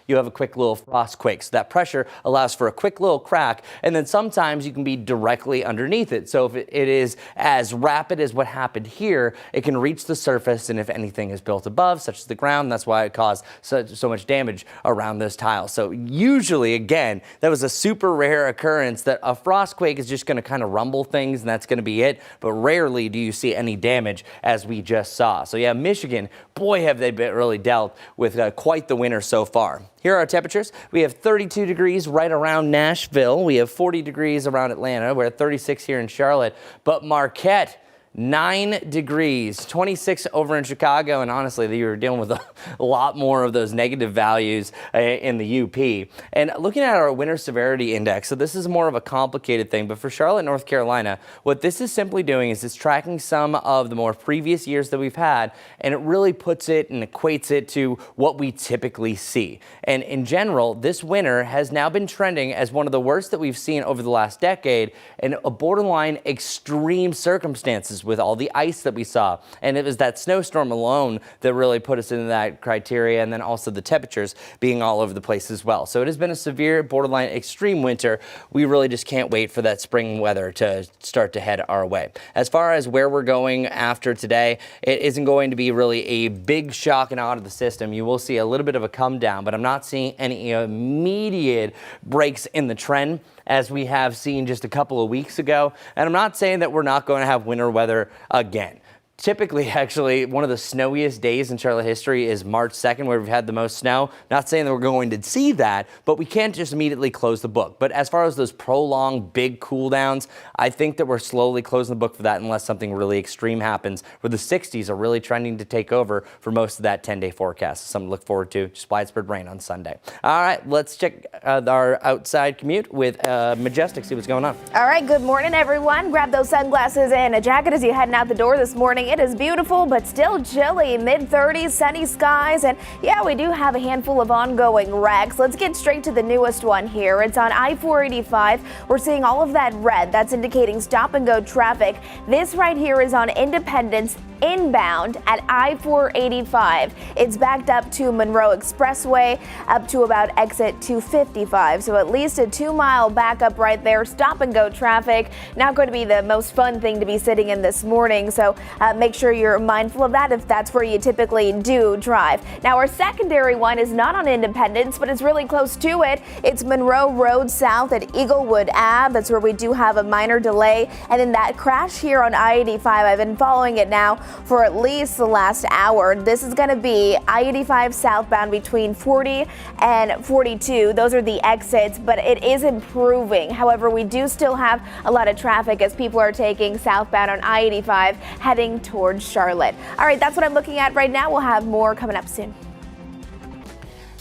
you have a quick little frost quake. So that pressure allows for a quick little crack, and then sometimes you can be directly underneath it. So if it is as rapid as what happened here, it can reach the surface, and if anything is built above, such as the ground, that's why it caused so much damage around those tiles. So usually, again, that was a super rare occurrence that a frost quake is just going to kind of rumble things, and that's going to be it. But rarely do you see any damage as we just saw. So yeah, Michigan, boy, have they really dealt with quite the winter so far. Here are our temperatures. We have 32 degrees right around Nashville. We have 40 degrees around Atlanta. We're at 36 here in Charlotte. But Marquette, 9 degrees, 26 over in Chicago, and honestly, you were dealing with a lot more of those negative values in the UP. And looking at our winter severity index, so this is more of a complicated thing, but for Charlotte, North Carolina, what this is simply doing is it's tracking some of the more previous years that we've had, and it really puts it and equates it to what we typically see. And in general, this winter has now been trending as one of the worst that we've seen over the last decade, and a borderline extreme circumstances with all the ice that we saw. And it was that snowstorm alone that really put us into that criteria, and then also the temperatures being all over the place as well. So it has been a severe, borderline extreme winter. We really just can't wait for that spring weather to start to head our way. As far as where we're going after today, it isn't going to be really a big shock and awe to the system. You will see a little bit of a come down, but I'm not seeing any immediate breaks in the trend as we have seen just a couple of weeks ago. And I'm not saying that we're not going to have winter weather again. Typically, actually, one of the snowiest days in Charlotte history is March 2nd, where we've had the most snow. Not saying that we're going to see that, but we can't just immediately close the book. But as far as those prolonged big cool downs, I think that we're slowly closing the book for that unless something really extreme happens, where the 60s are really trending to take over for most of that 10-day forecast. Something to look forward to, just widespread rain on Sunday. All right, let's check our outside commute with Majestic, see what's going on. All right, good morning, everyone. Grab those sunglasses and a jacket as you're heading out the door this morning. It is beautiful, but still chilly. Mid-30s, sunny skies, and yeah, we do have a handful of ongoing wrecks. Let's get straight to the newest one here. It's on I-485. We're seeing all of that red. That's indicating stop-and-go traffic. This right here is on Independence inbound at I-485. It's backed up to Monroe Expressway, up to about exit 255. So at least a 2-mile backup right there. Stop-and-go traffic. Not going to be the most fun thing to be sitting in this morning. So make sure you're mindful of that if that's where you typically do drive. Now, our secondary one is not on Independence, but it's really close to it. It's Monroe Road South at Eaglewood Ave. That's where we do have a minor delay. And then that crash here on I-85, I've been following it now for at least the last hour. This is going to be I-85 southbound between 40 and 42. Those are the exits, but it is improving. However, we do still have a lot of traffic as people are taking southbound on I-85 heading towards Charlotte. All right, that's what I'm looking at right now. We'll have more coming up soon.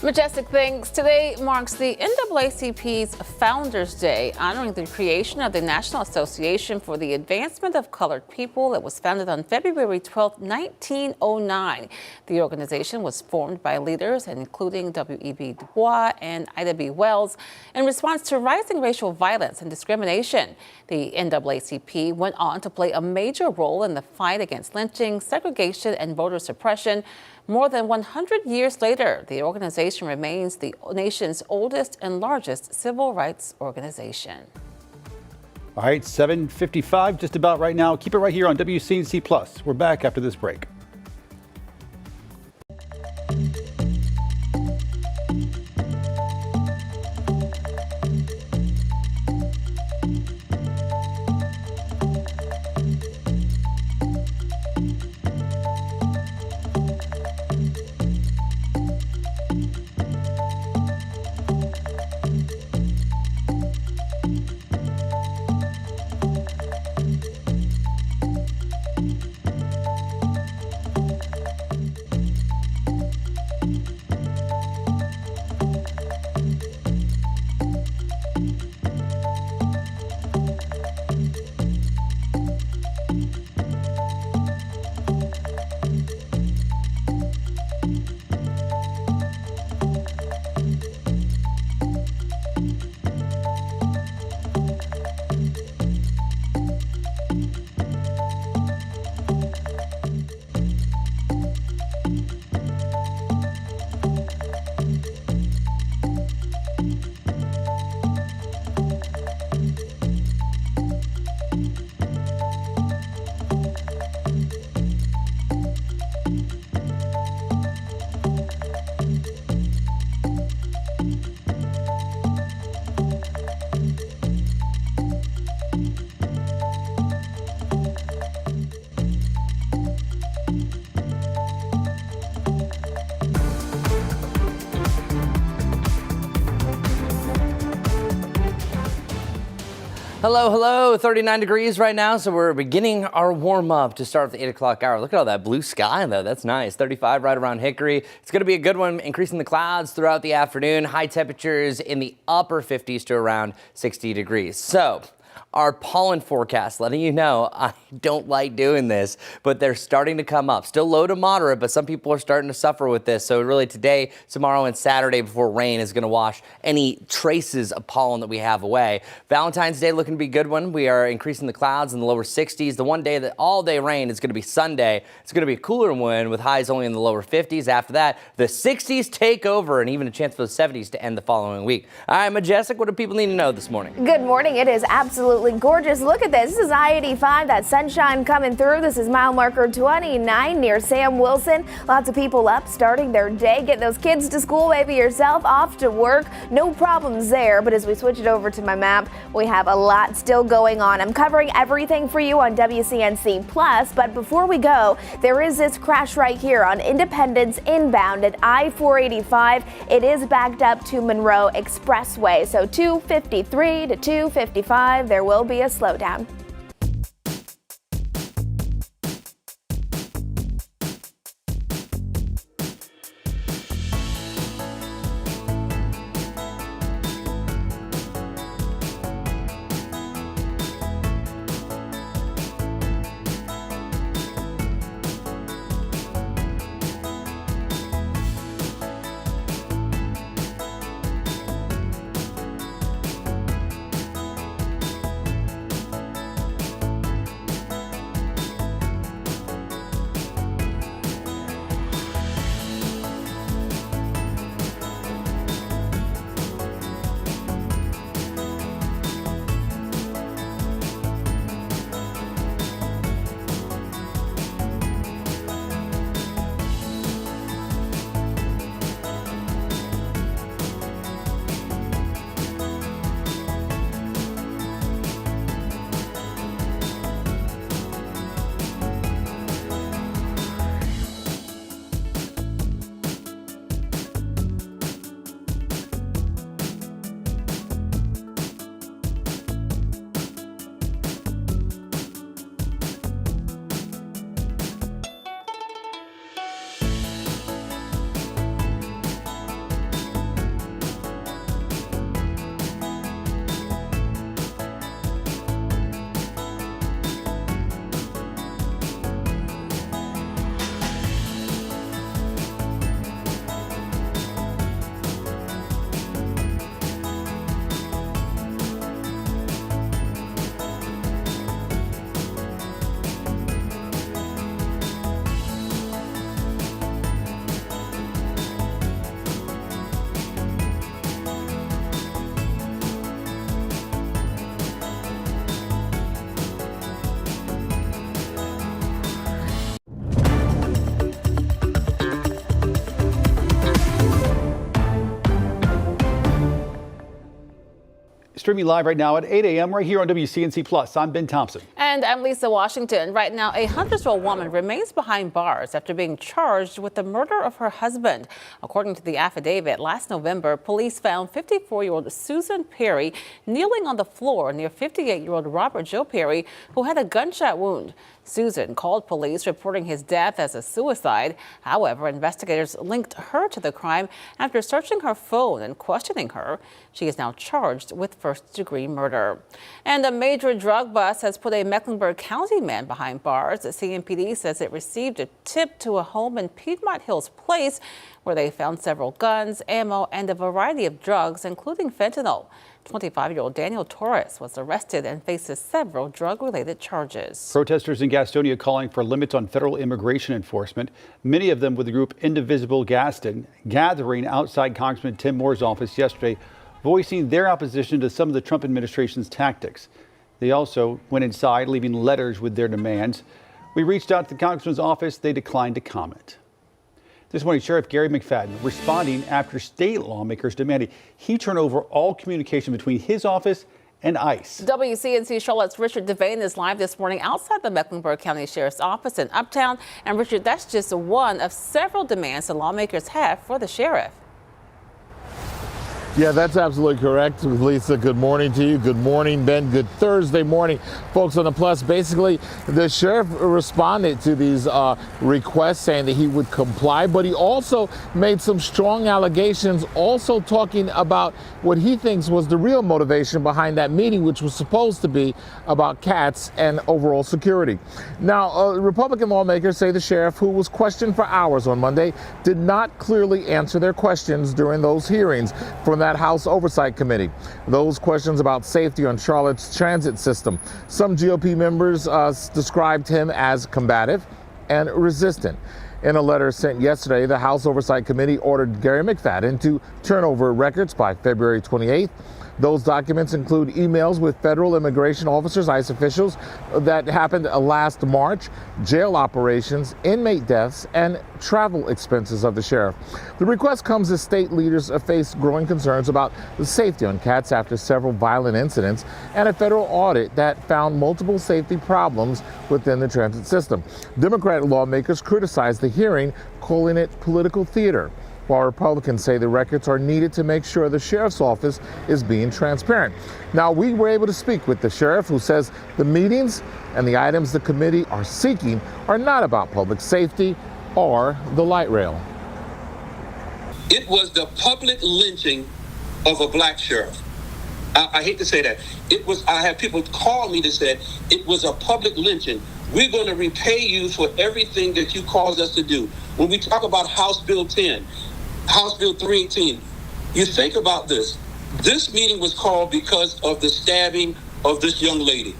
Majestic, thanks. Today marks the NAACP's Founders Day, honoring the creation of the National Association for the Advancement of Colored People. It was founded on February 12, 1909. The organization was formed by leaders including W.E.B. Du Bois and Ida B. Wells in response to rising racial violence and discrimination. The NAACP went on to play a major role in the fight against lynching, segregation, and voter suppression. More than 100 years later, the organization remains the nation's oldest and largest civil rights organization. All right, 7:55 just about right now. Keep it right here on WCNC Plus. We're back after this break. Hello, hello. 39 degrees right now, so we're beginning our warm-up to start at the 8 o'clock hour. Look at all that blue sky, though. That's nice. 35 right around Hickory. It's going to be a good one, increasing the clouds throughout the afternoon. High temperatures in the upper 50s to around 60 degrees. So, our pollen forecast letting you know I don't like doing this, but they're starting to come up. Still low to moderate, but some people are starting to suffer with this. So really today, tomorrow, and Saturday before rain is going to wash any traces of pollen that we have away. Valentine's Day looking to be a good one. We are increasing the clouds in the lower 60s. The one day that all day rain is going to be Sunday. It's going to be a cooler one with highs only in the lower 50s. After that, the 60s take over and even a chance for the 70s to end the following week. All right, Majestic, what do people need to know this morning? Good morning. It is absolutely gorgeous. Look at this. This is I-85. That sunshine coming through. This is mile marker 29 near Sam Wilson. Lots of people up starting their day, getting those kids to school, maybe yourself off to work. No problems there. But as we switch it over to my map, we have a lot still going on. I'm covering everything for you on WCNC Plus. But before we go, there is this crash right here on Independence inbound at I-485. It is backed up to Monroe Expressway. So 253 to 255, there will be a slowdown. Streaming live right now at 8 a.m. right here on WCNC Plus. I'm Ben Thompson. And I'm Lisa Washington. Right now, a Huntersville woman remains behind bars after being charged with the murder of her husband. According to the affidavit, last November, police found 54-year-old Susan Perry kneeling on the floor near 58-year-old Robert Joe Perry, who had a gunshot wound. Susan called police, reporting his death as a suicide. However, investigators linked her to the crime after searching her phone and questioning her. She is now charged with first-degree murder. And a major drug bust has put a Mecklenburg County man behind bars. The CMPD says it received a tip to a home in Piedmont Hills Place where they found several guns, ammo, and a variety of drugs, including fentanyl. 25-year-old Daniel Torres was arrested and faces several drug-related charges. Protesters in Gastonia calling for limits on federal immigration enforcement. Many of them with the group Indivisible Gaston gathering outside Congressman Tim Moore's office yesterday, voicing their opposition to some of the Trump administration's tactics. They also went inside, leaving letters with their demands. We reached out to the Congressman's office. They declined to comment. This morning, Sheriff Gary McFadden responding after state lawmakers demanded he turn over all communication between his office and ICE. WCNC Charlotte's Richard Devane is live this morning outside the Mecklenburg County Sheriff's Office in Uptown. And Richard, that's just one of several demands the lawmakers have for the sheriff. Yeah, that's absolutely correct. Lisa, good morning to you. Good morning, Ben. Good Thursday morning. Folks on the Plus, basically, the sheriff responded to these requests saying that he would comply, but he also made some strong allegations, also talking about what he thinks was the real motivation behind that meeting, which was supposed to be about cats and overall security. Now, Republican lawmakers say the sheriff, who was questioned for hours on Monday, did not clearly answer their questions during those hearings from that House Oversight Committee. Those questions about safety on Charlotte's transit system. Some GOP members described him as combative and resistant. In a letter sent yesterday, the House Oversight Committee ordered Gary McFadden to turn over records by February 28th. Those documents include emails with federal immigration officers, ICE officials, that happened last March, jail operations, inmate deaths, and travel expenses of the sheriff. The request comes as state leaders face growing concerns about the safety on cats after several violent incidents and a federal audit that found multiple safety problems within the transit system. Democratic lawmakers criticized the hearing, calling it political theater, while Republicans say the records are needed to make sure the sheriff's office is being transparent. Now, we were able to speak with the sheriff, who says the meetings and the items the committee are seeking are not about public safety or the light rail. It was the public lynching of a black sheriff. I hate to say that. I have people call me that said it was a public lynching. We're going to repay you for everything that you caused us to do. When we talk about House Bill 10, House Bill 318, you think about this. This meeting was called because of the stabbing of this young lady.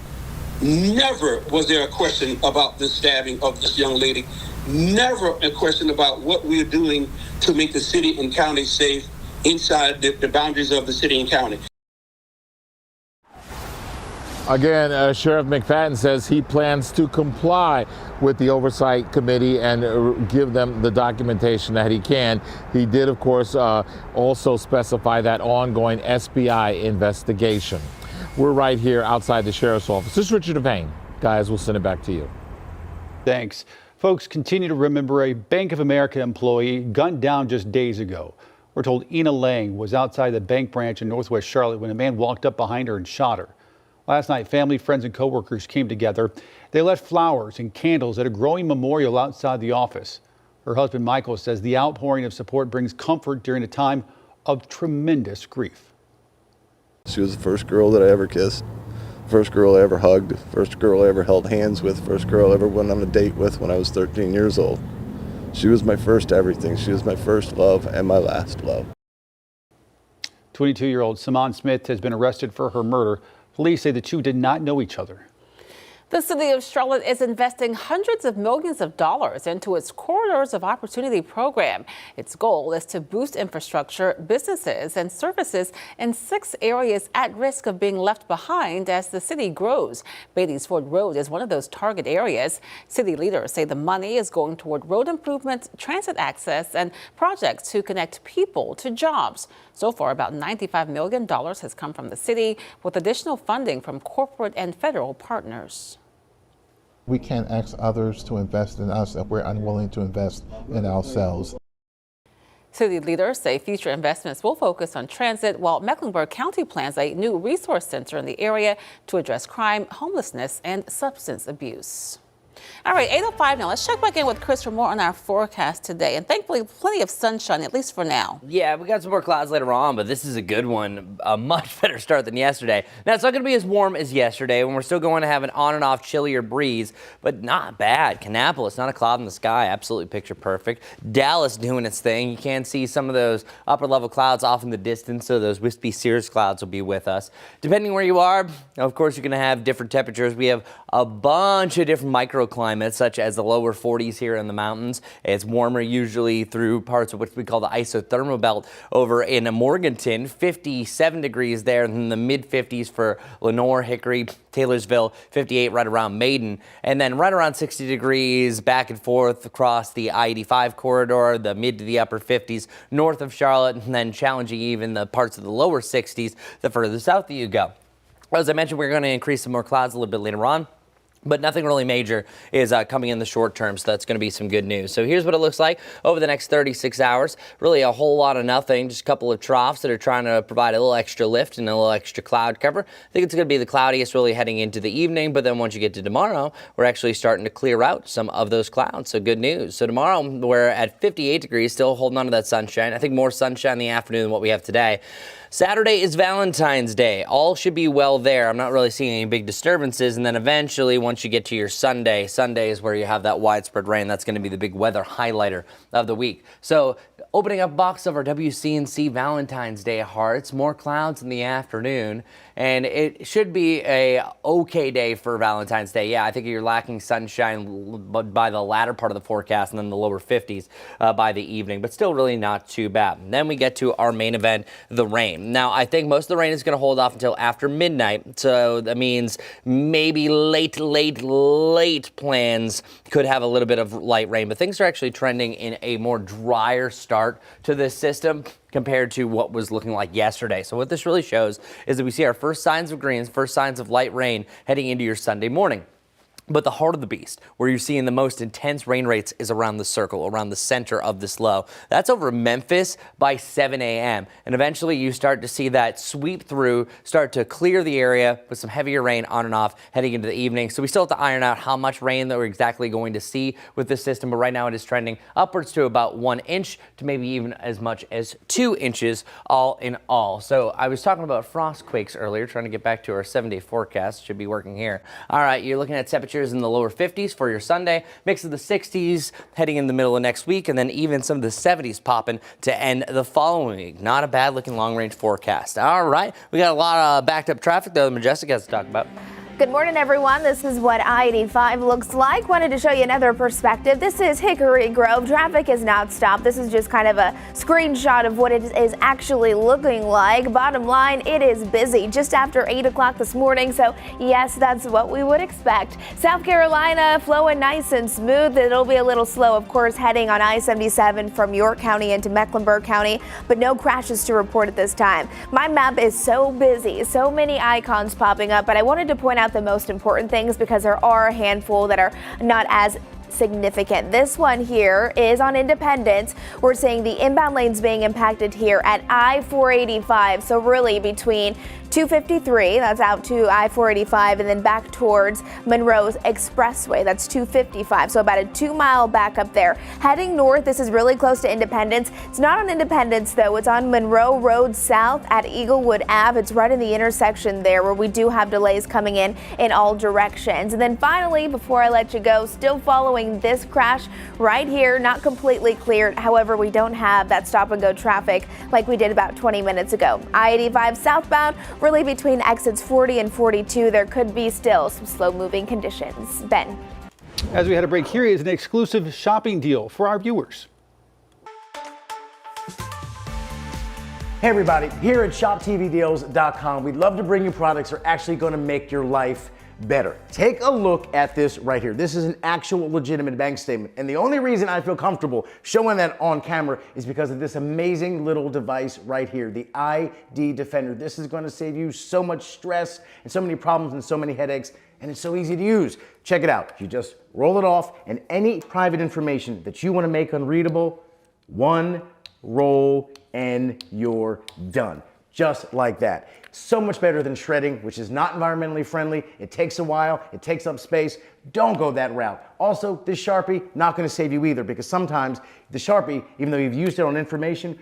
Never was there a question about the stabbing of this young lady. Never a question about what we're doing to make the city and county safe inside the boundaries of the city and county. Again, Sheriff McFadden says he plans to comply with the Oversight Committee and give them the documentation that he can. He did, of course, also specify that ongoing SBI investigation. We're right here outside the Sheriff's office. This is Richard Devane. Guys, we'll send it back to you. Thanks. Folks, continue to remember a Bank of America employee gunned down just days ago. We're told Ina Lang was outside the bank branch in Northwest Charlotte when a man walked up behind her and shot her. Last night, family, friends, and coworkers came together. They left flowers and candles at a growing memorial outside the office. Her husband, Michael, says the outpouring of support brings comfort during a time of tremendous grief. She was the first girl that I ever kissed, first girl I ever hugged, first girl I ever held hands with, first girl I ever went on a date with when I was 13 years old. She was my first everything. She was my first love and my last love. 22-year-old Simone Smith has been arrested for her murder. Police say the two did not know each other. The city of Charlotte is investing hundreds of millions of dollars into its Corridors of Opportunity program. Its goal is to boost infrastructure, businesses, and services in 6 areas at risk of being left behind as the city grows. Beatties Ford Road is one of those target areas. City leaders say the money is going toward road improvements, transit access, and projects to connect people to jobs. So far, about $95 million has come from the city, with additional funding from corporate and federal partners. We can't ask others to invest in us if we're unwilling to invest in ourselves. City leaders say future investments will focus on transit, while Mecklenburg County plans a new resource center in the area to address crime, homelessness, and substance abuse. All right, 8:05 now. Let's check back in with Chris for more on our forecast today. And thankfully, plenty of sunshine, at least for now. Yeah, we got some more clouds later on, but this is a good one. A much better start than yesterday. Now, it's not going to be as warm as yesterday, and we're still going to have an on and off chillier breeze, but not bad. Kannapolis, not a cloud in the sky. Absolutely picture perfect. Dallas doing its thing. You can see some of those upper level clouds off in the distance, so those wispy cirrus clouds will be with us. Depending where you are, of course, you're going to have different temperatures. We have a bunch of different microclimates, such as the lower 40s here in the mountains. It's warmer usually through parts of what we call the isothermal belt over in Morganton, 57 degrees there, and then the mid 50s for Lenore, Hickory, Taylorsville, 58 right around Maiden, and then right around 60 degrees back and forth across the I-85 corridor, the mid to the upper 50s north of Charlotte, and then challenging even the parts of the lower 60s the further south you go. As I mentioned, we're going to increase some more clouds a little bit later on. But nothing really major is coming in the short term, so that's going to be some good news. So here's what it looks like over the next 36 hours. Really a whole lot of nothing, just a couple of troughs that are trying to provide a little extra lift and a little extra cloud cover. I think it's going to be the cloudiest really heading into the evening, but then once you get to tomorrow, we're actually starting to clear out some of those clouds, so good news. So tomorrow we're at 58 degrees, still holding on to that sunshine. I think more sunshine in the afternoon than what we have today. Saturday is Valentine's Day. All should be well there. I'm not really seeing any big disturbances. And then eventually, once you get to your Sunday is where you have that widespread rain. That's going to be the big weather highlighter of the week. So opening up a box of our WCNC Valentine's Day hearts, more clouds in the afternoon. And it should be a okay day for Valentine's Day. Yeah, I think you're lacking sunshine by the latter part of the forecast and then the lower 50s by the evening, but still really not too bad. And then we get to our main event, the rain. Now, I think most of the rain is going to hold off until after midnight. So that means maybe late plans could have a little bit of light rain, but things are actually trending in a more drier start to this system compared to what was looking like yesterday. So what this really shows is that we see our first signs of greens, first signs of light rain heading into your Sunday morning. But the heart of the beast, where you're seeing the most intense rain rates, is around the circle, around the center of this low. That's over Memphis by 7 a.m. And eventually you start to see that sweep through, start to clear the area with some heavier rain on and off heading into the evening. So we still have to iron out how much rain that we're exactly going to see with this system. But right now it is trending upwards to about 1 inch to maybe even as much as 2 inches all in all. So I was talking about frost quakes earlier, trying to get back to our 7-day forecast. Should be working here. All right, you're looking at temperatures in the lower 50s for your Sunday, mix of the 60s heading in the middle of next week, and then even some of the 70s popping to end the following week. Not a bad looking long range forecast. All right, we got a lot of backed up traffic though Majestic has to talk about. Good morning, everyone. This is what I-85 looks like. Wanted to show you another perspective. This is Hickory Grove. Traffic is not stopped. This is just kind of a screenshot of what it is actually looking like. Bottom line, it is busy just after 8 o'clock this morning. So yes, that's what we would expect. South Carolina flowing nice and smooth. It'll be a little slow, of course, heading on I-77 from York County into Mecklenburg County, but no crashes to report at this time. My map is so busy, so many icons popping up, but I wanted to point out the most important things because there are a handful that are not as significant. This one here is on Independence. We're seeing the inbound lanes being impacted here at I-485. So really between 253, that's out to I-485, and then back towards Monroe's Expressway, that's 255. So about a 2-mile back up there. Heading north, this is really close to Independence. It's not on Independence though, it's on Monroe Road South at Eaglewood Ave. It's right in the intersection there where we do have delays coming in all directions. And then finally, before I let you go, still following this crash right here, not completely cleared. However, we don't have that stop and go traffic like we did about 20 minutes ago. I-85 southbound, really between exits 40 and 42, there could be still some slow-moving conditions. Ben. As we had a break, here is an exclusive shopping deal for our viewers. Hey everybody, here at ShopTVDeals.com, we'd love to bring you products that are actually going to make your life better. Take a look at this right here. This is an actual legitimate bank statement. And the only reason I feel comfortable showing that on camera is because of this amazing little device right here, the ID Defender. This is going to save you so much stress and so many problems and so many headaches, and it's so easy to use. Check it out. You just roll it off, and any private information that you want to make unreadable, one roll and you're done. Just like that. So much better than shredding, which is not environmentally friendly. It takes a while, it takes up space. Don't go that route. Also, this Sharpie, not gonna save you either, because sometimes the Sharpie, even though you've used it on information,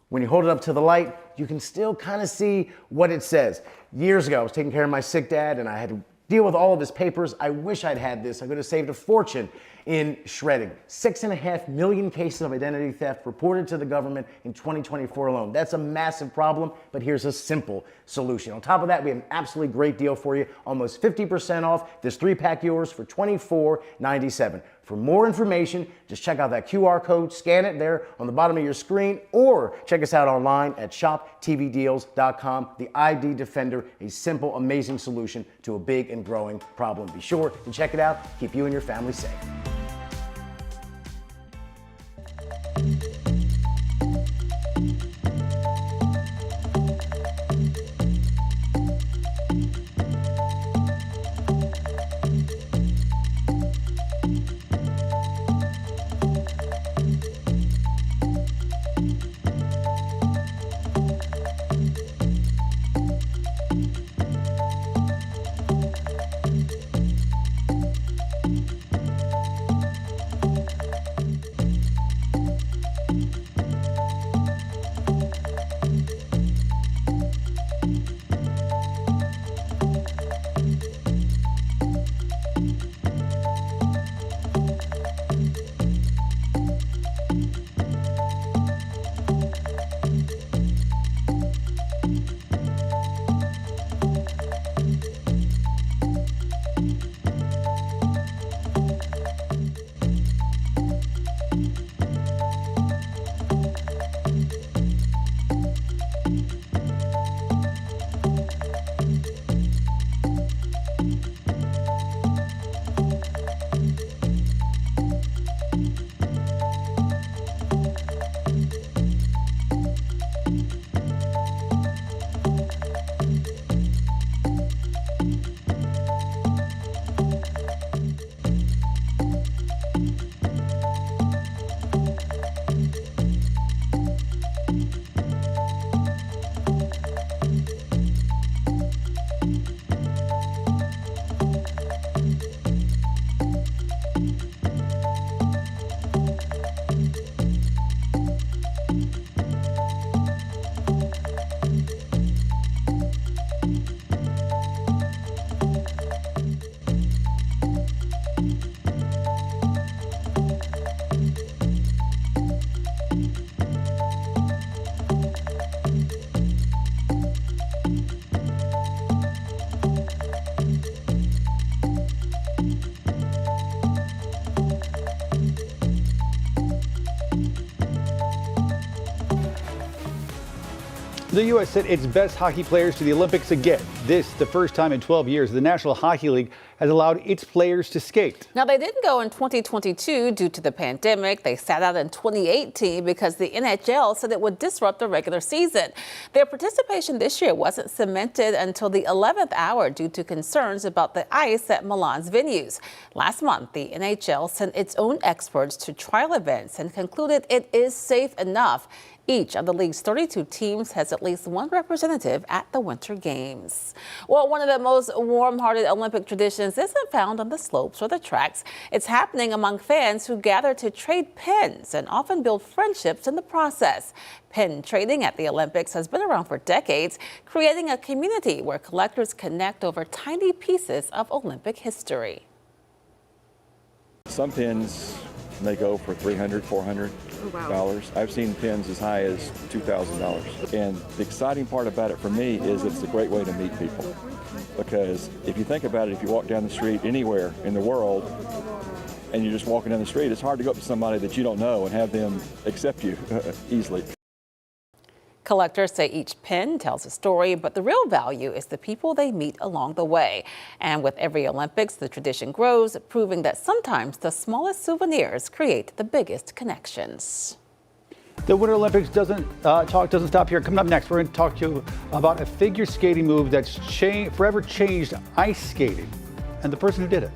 when you hold it up to the light, you can still kind of see what it says. Years ago, I was taking care of my sick dad and I had to deal with all of his papers. I wish I'd had this. I could have saved a fortune in shredding. 6.5 million cases of identity theft reported to the government in 2024 alone. That's a massive problem, but here's a simple solution. On top of that, we have an absolutely great deal for you. Almost 50% off this 3-pack yours for $24.97. For more information, just check out that QR code, scan it there on the bottom of your screen, or check us out online at ShopTVDeals.com. The ID Defender, a simple, amazing solution to a big and growing problem. Be sure to check it out. Keep you and your family safe. The U.S. sent its best hockey players to the Olympics again. This, the first time in 12 years, the National Hockey League has allowed its players to skate. Now, they didn't go in 2022 due to the pandemic. They sat out in 2018 because the NHL said it would disrupt the regular season. Their participation this year wasn't cemented until the 11th hour due to concerns about the ice at Milan's venues. Last month, the NHL sent its own experts to trial events and concluded it is safe enough. Each of the league's 32 teams has at least one representative at the Winter Games. Well, one of the most warm-hearted Olympic traditions isn't found on the slopes or the tracks. It's happening among fans who gather to trade pins and often build friendships in the process. Pin trading at the Olympics has been around for decades, creating a community where collectors connect over tiny pieces of Olympic history. Some pins may go for $300, $400. Wow. I've seen pins as high as $2,000. And the exciting part about it for me is it's a great way to meet people. Because if you think about it, if you walk down the street anywhere in the world and you're just walking down the street, it's hard to go up to somebody that you don't know and have them accept you easily. Collectors say each pin tells a story, but the real value is the people they meet along the way. And with every Olympics, the tradition grows, proving that sometimes the smallest souvenirs create the biggest connections. The Winter Olympics doesn't stop here. Coming up next, we're going to talk to you about a figure skating move that's forever changed ice skating and the person who did it.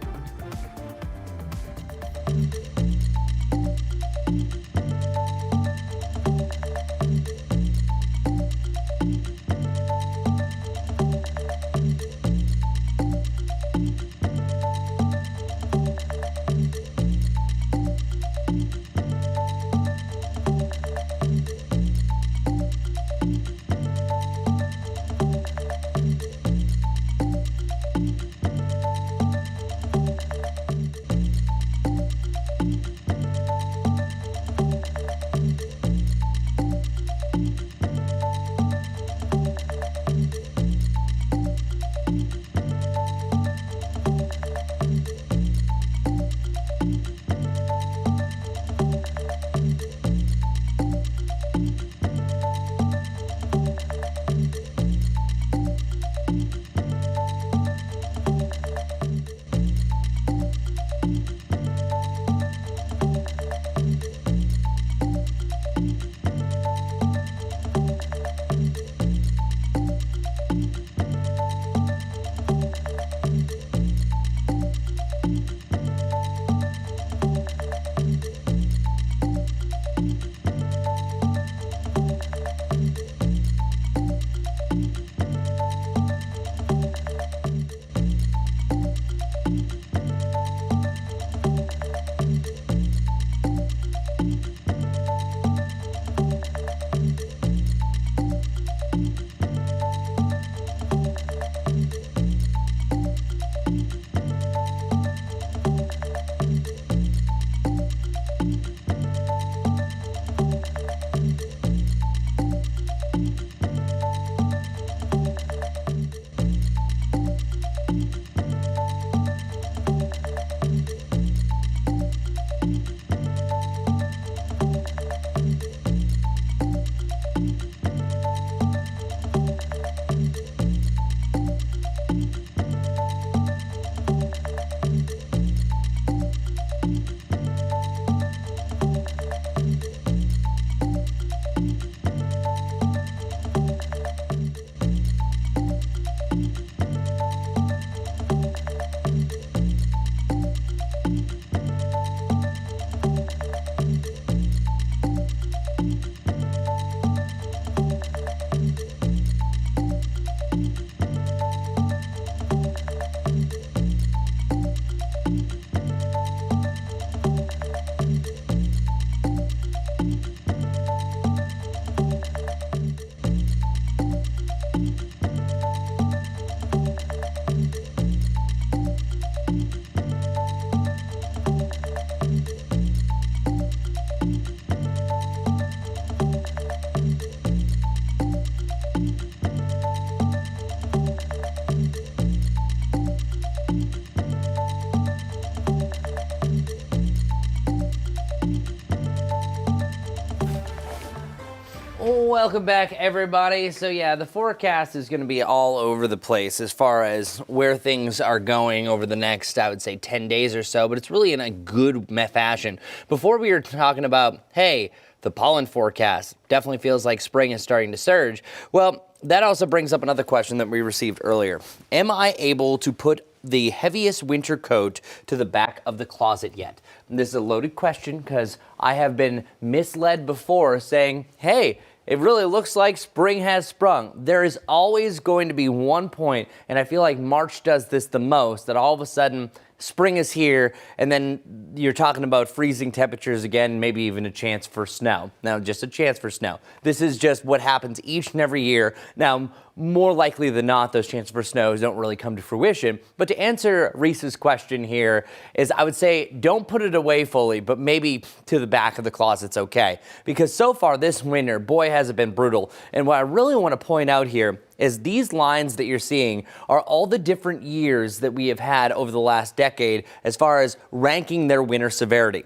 Welcome back, everybody. So yeah, the forecast is going to be all over the place as far as where things are going over the next, I would say, 10 days or so, but it's really in a good fashion. Before we were talking about, hey, the pollen forecast definitely feels like spring is starting to surge. Well, that also brings up another question that we received earlier. Am I able to put the heaviest winter coat to the back of the closet yet? And this is a loaded question because I have been misled before saying, hey, it really looks like spring has sprung. There is always going to be one point, and I feel like March does this the most, that all of a sudden spring is here, and then you're talking about freezing temperatures again, maybe even a chance for snow. Now, just a chance for snow. This is just what happens each and every year. Now, more likely than not, those chances for snows don't really come to fruition. But to answer Reese's question here is, I would say don't put it away fully, but maybe to the back of the closet's okay. Because so far this winter, boy, has it been brutal. And what I really want to point out here is these lines that you're seeing are all the different years that we have had over the last decade as far as ranking their winter severity.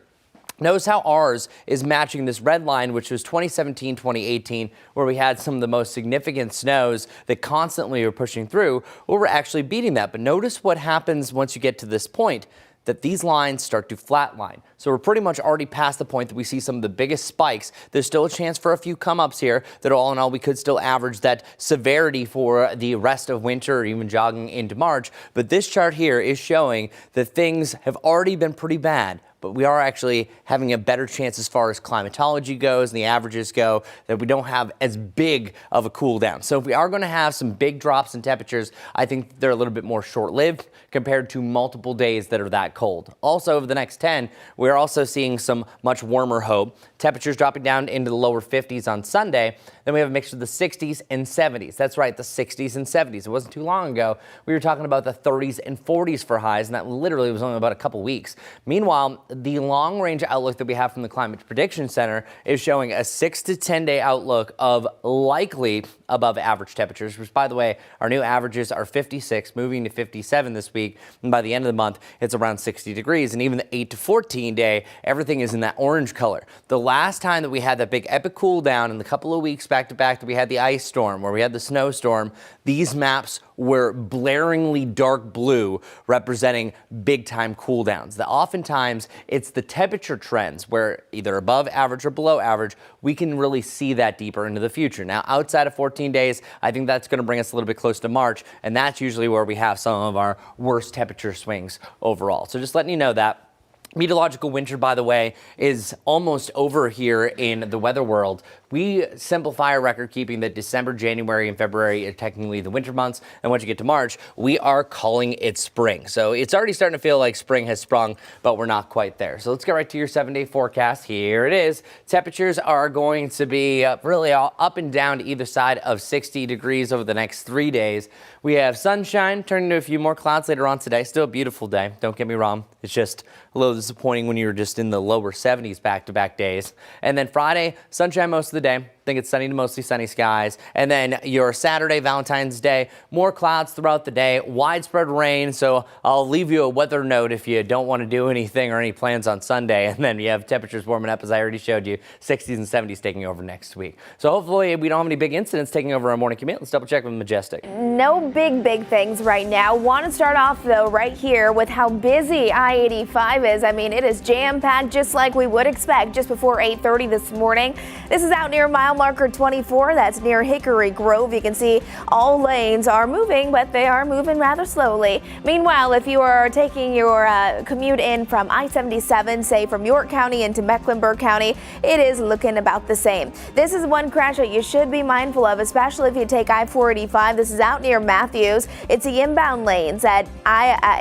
Notice how ours is matching this red line, which was 2017, 2018, where we had some of the most significant snows that constantly were pushing through, or we're actually beating that. But notice what happens once you get to this point, that these lines start to flatline. So we're pretty much already past the point that we see some of the biggest spikes. There's still a chance for a few come-ups here that all in all we could still average that severity for the rest of winter or even jogging into March. But this chart here is showing that things have already been pretty bad, but we are actually having a better chance as far as climatology goes and the averages go, that we don't have as big of a cool down. So if we are going to have some big drops in temperatures, I think they're a little bit more short-lived compared to multiple days that are that cold. Also, over the next 10, we're also seeing some much warmer hope. Temperatures dropping down into the lower 50s on Sunday. Then we have a mix of the 60s and 70s. That's right, the 60s and 70s. It wasn't too long ago. We were talking about the 30s and 40s for highs, and that literally was only about a couple weeks. Meanwhile, the long-range outlook that we have from the Climate Prediction Center is showing a 6 to 10-day outlook of likely above average temperatures, which, by the way, our new averages are 56, moving to 57 this week. And by the end of the month, it's around 60 degrees. And even the 8 to 14 day, everything is in that orange color. The last time that we had that big epic cool down in the couple of weeks back to back that we had the ice storm, where we had the snowstorm, these maps were blaringly dark blue, representing big time cool downs. That oftentimes it's the temperature trends where either above average or below average, we can really see that deeper into the future. Now, outside of 14 days, I think that's going to bring us a little bit close to March, and that's usually where we have some of our worst temperature swings overall. So just letting you know that. Meteorological winter, by the way, is almost over here in the weather world. We simplify our record keeping that December, January, and February are technically the winter months. And once you get to March, we are calling it spring. So it's already starting to feel like spring has sprung, but we're not quite there. So let's get right to your 7-day forecast. Here it is. Temperatures are going to be really all up and down to either side of 60 degrees over the next 3 days. We have sunshine turning to a few more clouds later on today. Still a beautiful day. Don't get me wrong. It's just a little disappointing when you're just in the lower 70s back-to-back days. And then Friday, sunshine most of the day. I think it's sunny to mostly sunny skies. And then your Saturday, Valentine's Day, more clouds throughout the day, widespread rain. So I'll leave you a weather note if you don't want to do anything or any plans on Sunday. And then you have temperatures warming up, as I already showed you, 60s and 70s taking over next week. So hopefully we don't have any big incidents taking over our morning commute. Let's double check with Majestic. No big things right now. Want to start off though right here with how busy I-85 is. I mean, it is jam-packed just like we would expect just before 8:30 this morning. This is out near mile marker 24. That's near Hickory Grove. You can see all lanes are moving, but they are moving rather slowly. Meanwhile, if you are taking your commute in from I-77, say from York County into Mecklenburg County, it is looking about the same. This is one crash that you should be mindful of, especially if you take I-485. This is out near Matthews. It's the inbound lanes at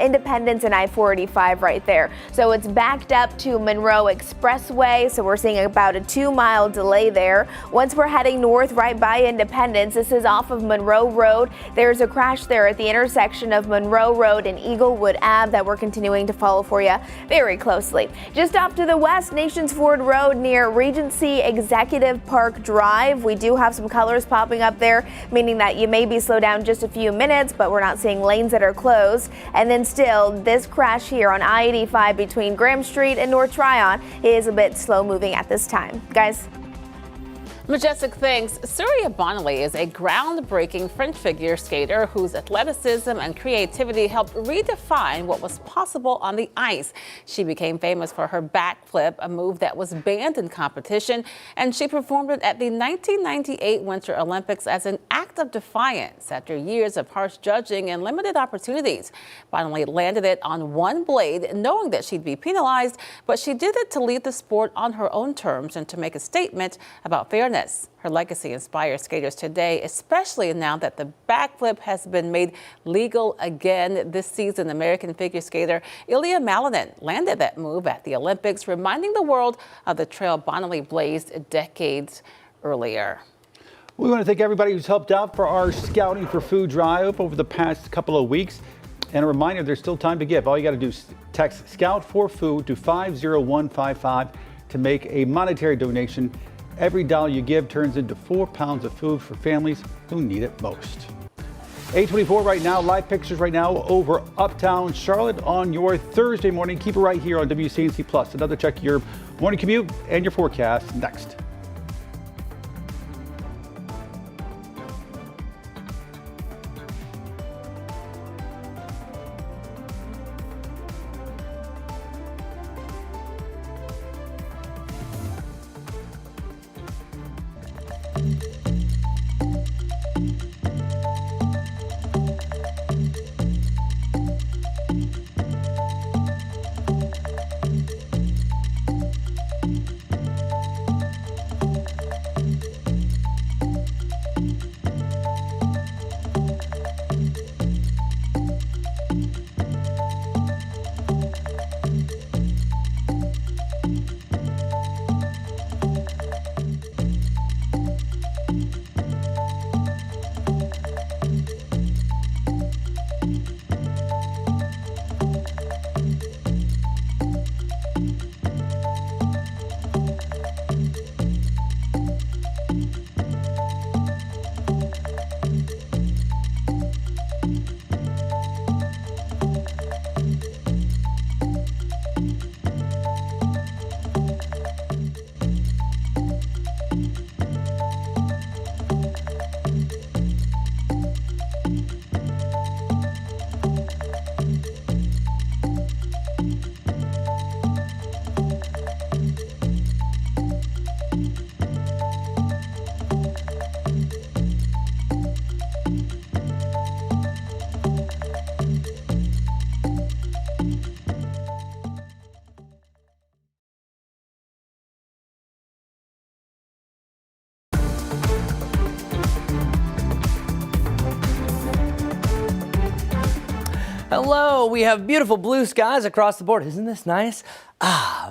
Independence and I-485 right there. So it's backed up to Monroe Expressway. So we're seeing about a 2-mile delay there. Once we're heading north right by Independence, this is off of Monroe Road. There's a crash there at the intersection of Monroe Road and Eaglewood Ave that we're continuing to follow for you very closely. Just off to the west, Nations Ford Road near Regency Executive Park Drive. We do have some colors popping up there, meaning that you may be slowed down just a few minutes, but we're not seeing lanes that are closed. And then still, this crash here on I-85 between Graham Street and North Tryon is a bit slow moving at this time. Guys? Majestic thanks. Surya Bonali is a groundbreaking French figure skater whose athleticism and creativity helped redefine what was possible on the ice. She became famous for her backflip, a move that was banned in competition, and she performed it at the 1998 Winter Olympics as an act of defiance after years of harsh judging and limited opportunities. Bonali landed it on one blade, knowing that she'd be penalized, but she did it to lead the sport on her own terms and to make a statement about fairness. Her legacy inspires skaters today, especially now that the backflip has been made legal again this season. American figure skater Ilya Malinin landed that move at the Olympics, reminding the world of the trail Bonali blazed decades earlier. We want to thank everybody who's helped out for our Scouting for Food drive over the past couple of weeks. And a reminder, there's still time to give. All you got to do is text Scout for Food to 50155 to make a monetary donation. Every dollar you give turns into 4 pounds of food for families who need it most. 8:24 right now, live pictures right now over uptown Charlotte on your Thursday morning. Keep it right here on WCNC Plus. Another check of your morning commute and your forecast next. Hello, we have beautiful blue skies across the board. Isn't this nice?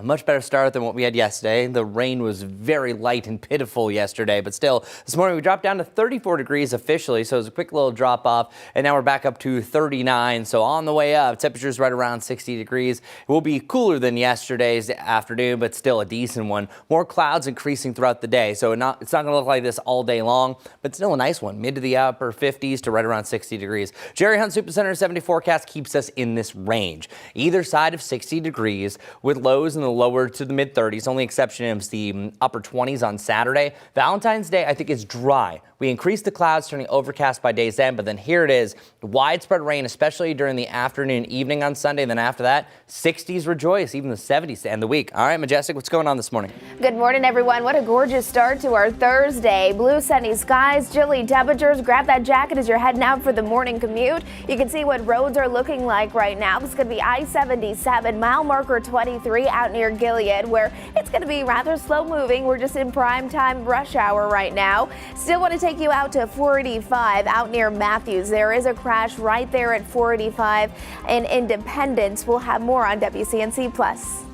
Much better start than what we had yesterday. The rain was very light and pitiful yesterday, but still, this morning we dropped down to 34 degrees officially, so it was a quick little drop off, and now we're back up to 39, so on the way up. Temperatures right around 60 degrees. It will be cooler than yesterday's afternoon, but still a decent one. More clouds increasing throughout the day, so it's not going to look like this all day long, but still a nice one. Mid to the upper 50s to right around 60 degrees. Jerry Hunt Supercenter 70 forecast keeps us in this range. Either side of 60 degrees with lows in the lower to the mid 30s. Only exception is the upper 20s on Saturday. Valentine's Day, I think, is dry. We increased the clouds, turning overcast by day's end, but then here it is. Widespread rain, especially during the afternoon, evening on Sunday. And then after that, 60s rejoice, even the 70s to end the week. All right, Majestic, what's going on this morning? Good morning, everyone. What a gorgeous start to our Thursday. Blue sunny skies, chilly temperatures. Grab that jacket as you're heading out for the morning commute. You can see what roads are looking like right now. This is going to be I-77, mile marker 23 out near Gilead, where it's going to be rather slow moving. We're just in prime time rush hour right now. Still want to take you out to 485 out near Matthews. There is a crash right there at 485 in Independence. We'll have more on WCNC Plus.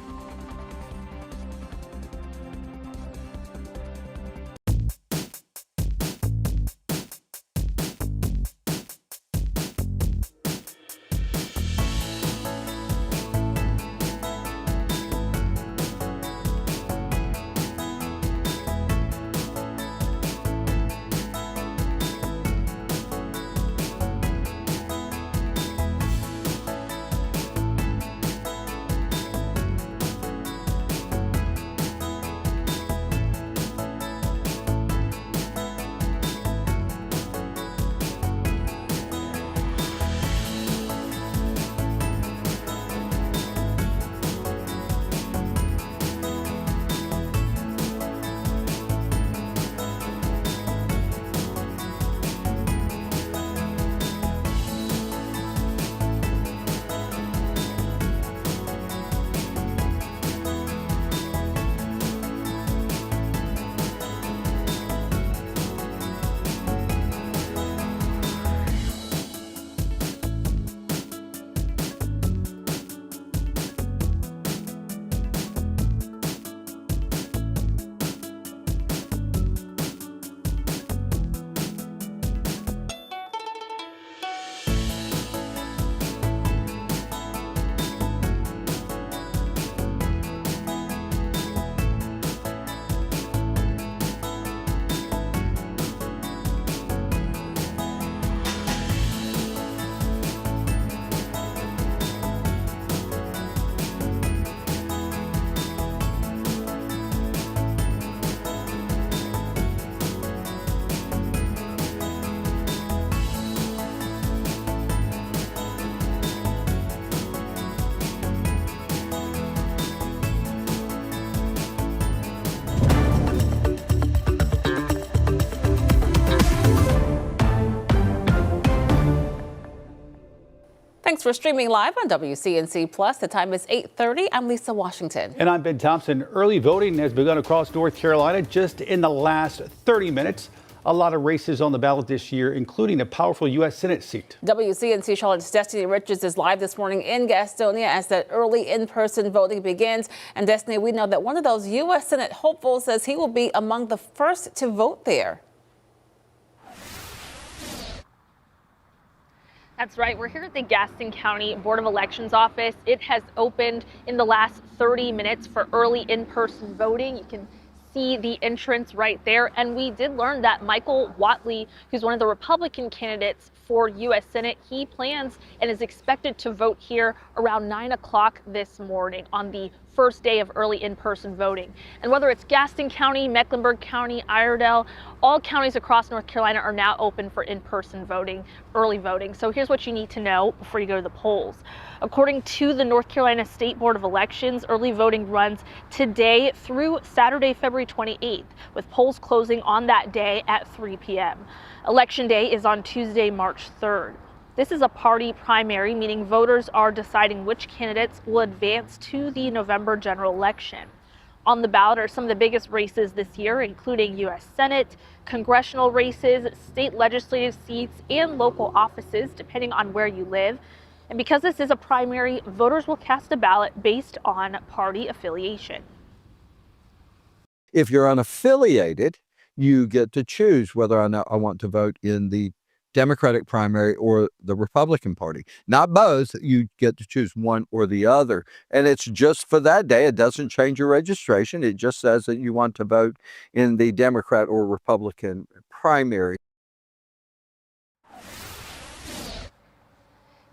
We're streaming live on WCNC Plus. The time is 8:30. I'm Lisa Washington. And I'm Ben Thompson. Early voting has begun across North Carolina just in the last 30 minutes. A lot of races on the ballot this year, including a powerful U.S. Senate seat. WCNC Charlotte's Destiny Richards is live this morning in Gastonia as that early in-person voting begins. And Destiny, we know that one of those U.S. Senate hopefuls says he will be among the first to vote there. That's right. We're here at the Gaston County Board of Elections office. It has opened in the last 30 minutes for early in-person voting. You can see the entrance right there. And we did learn that Michael Whatley, who's one of the Republican candidates for U.S. Senate, he plans and is expected to vote here around 9 o'clock this morning on the first day of early in-person voting. And whether it's Gaston County, Mecklenburg County, Iredell, all counties across North Carolina are now open for in-person voting, early voting. So here's what you need to know before you go to the polls. According to the North Carolina State Board of Elections, early voting runs today through Saturday, February 28th, with polls closing on that day at 3 p.m. Election day is on Tuesday, March 3rd. This is a party primary, meaning voters are deciding which candidates will advance to the November general election. On the ballot are some of the biggest races this year, including U.S. Senate, congressional races, state legislative seats, and local offices, depending on where you live. And because this is a primary, voters will cast a ballot based on party affiliation. If you're unaffiliated, you get to choose whether or not I want to vote in the Democratic primary or the Republican Party. Not both, you get to choose one or the other. And it's just for that day. It doesn't change your registration. It just says that you want to vote in the Democrat or Republican primary.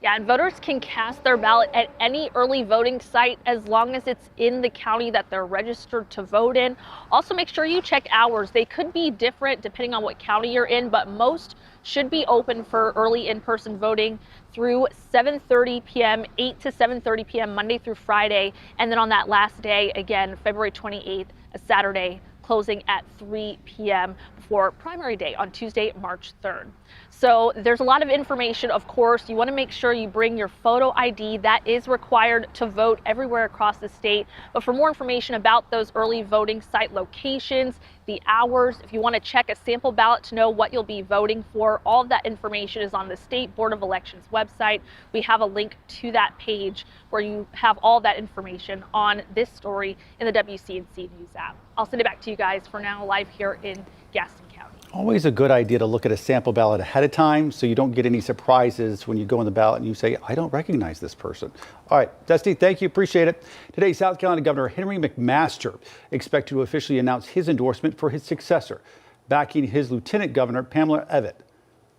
Yeah, and voters can cast their ballot at any early voting site as long as it's in the county that they're registered to vote in. Also, make sure you check hours. They could be different depending on what county you're in, but most should be open for early in-person voting through 7:30 p.m., 8 to 7:30 p.m. Monday through Friday. And then on that last day, again, February 28th, a Saturday, closing at 3 p.m. for primary day on Tuesday, March 3rd. So there's a lot of information, of course. You want to make sure you bring your photo ID. That is required to vote everywhere across the state. But for more information about those early voting site locations, the hours, if you want to check a sample ballot to know what you'll be voting for, all of that information is on the State Board of Elections website. We have a link to that page where you have all that information on this story in the WCNC News app. I'll send it back to you guys for now, live here in Gaston County. Always a good idea to look at a sample ballot ahead of time so you don't get any surprises when you go on the ballot and you say, I don't recognize this person. All right, Dusty, thank you. Appreciate it. Today, South Carolina Governor Henry McMaster expected to officially announce his endorsement for his successor, backing his Lieutenant Governor, Pamela Evett.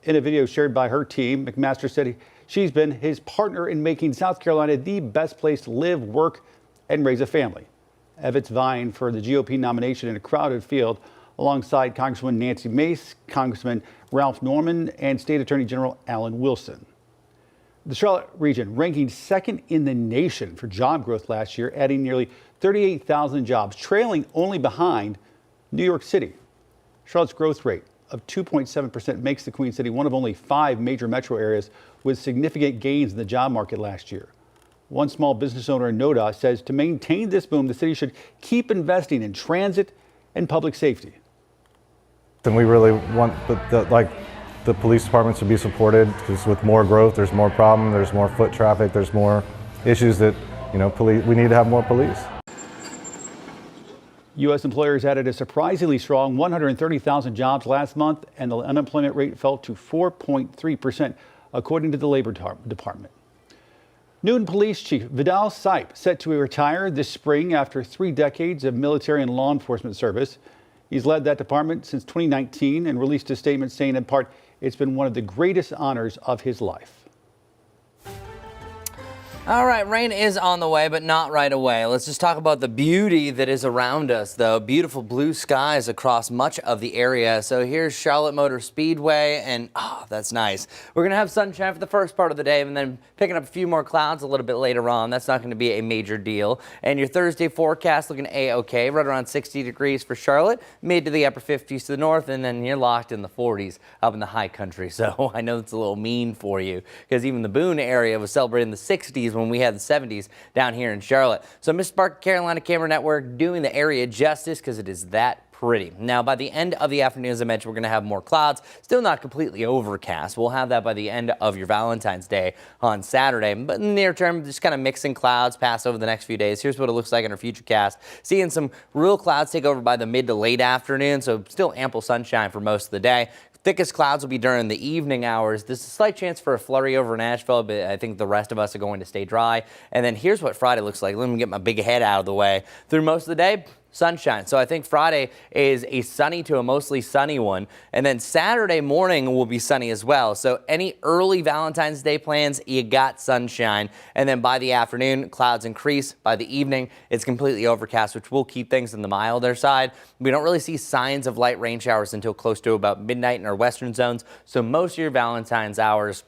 In a video shared by her team, McMaster said she's been his partner in making South Carolina the best place to live, work, and raise a family. Evett's vying for the GOP nomination in a crowded field alongside Congresswoman Nancy Mace, Congressman Ralph Norman, and State Attorney General Alan Wilson. The Charlotte region ranking second in the nation for job growth last year, adding nearly 38,000 jobs, trailing only behind New York City. Charlotte's growth rate of 2.7% makes the Queen City one of only 5 major metro areas with significant gains in the job market last year. One small business owner in NODA says to maintain this boom, the city should keep investing in transit and public safety. And we really want the police departments to be supported, because with more growth, there's more problem, there's more foot traffic, there's more issues that, we need to have more police. U.S. employers added a surprisingly strong 130,000 jobs last month, and the unemployment rate fell to 4.3%, according to the Labor Department. Newton Police Chief Vidal Sipe set to retire this spring after 3 decades of military and law enforcement service. He's led that department since 2019 and released a statement saying, in part, it's been one of the greatest honors of his life. All right, rain is on the way, but not right away. Let's just talk about the beauty that is around us, though. Beautiful blue skies across much of the area. So here's Charlotte Motor Speedway, and that's nice. We're going to have sunshine for the first part of the day, and then picking up a few more clouds a little bit later on. That's not going to be a major deal. And your Thursday forecast looking A-OK, right around 60 degrees for Charlotte, mid to the upper 50s to the north, and then you're locked in the 40s up in the high country. So I know it's a little mean for you, because even the Boone area was celebrating the 60s when we had the 70s down here in Charlotte. So Mr. Parker Carolina Camera Network doing the area justice because it is that pretty. Now, by the end of the afternoon, as I mentioned, we're going to have more clouds. Still not completely overcast. We'll have that by the end of your Valentine's Day on Saturday. But in the near term, just kind of mixing clouds pass over the next few days. Here's what it looks like in our futurecast. Seeing some real clouds take over by the mid to late afternoon, so still ample sunshine for most of the day. Thickest clouds will be during the evening hours. There's a slight chance for a flurry over Nashville, but I think the rest of us are going to stay dry. And then here's what Friday looks like. Let me get my big head out of the way. Through most of the day, sunshine. So I think Friday is a sunny to a mostly sunny one. And then Saturday morning will be sunny as well. So any early Valentine's Day plans, you got sunshine. And then by the afternoon, clouds increase. By the evening, it's completely overcast, which will keep things on the milder side. We don't really see signs of light rain showers until close to about midnight in our western zones. So most of your Valentine's hours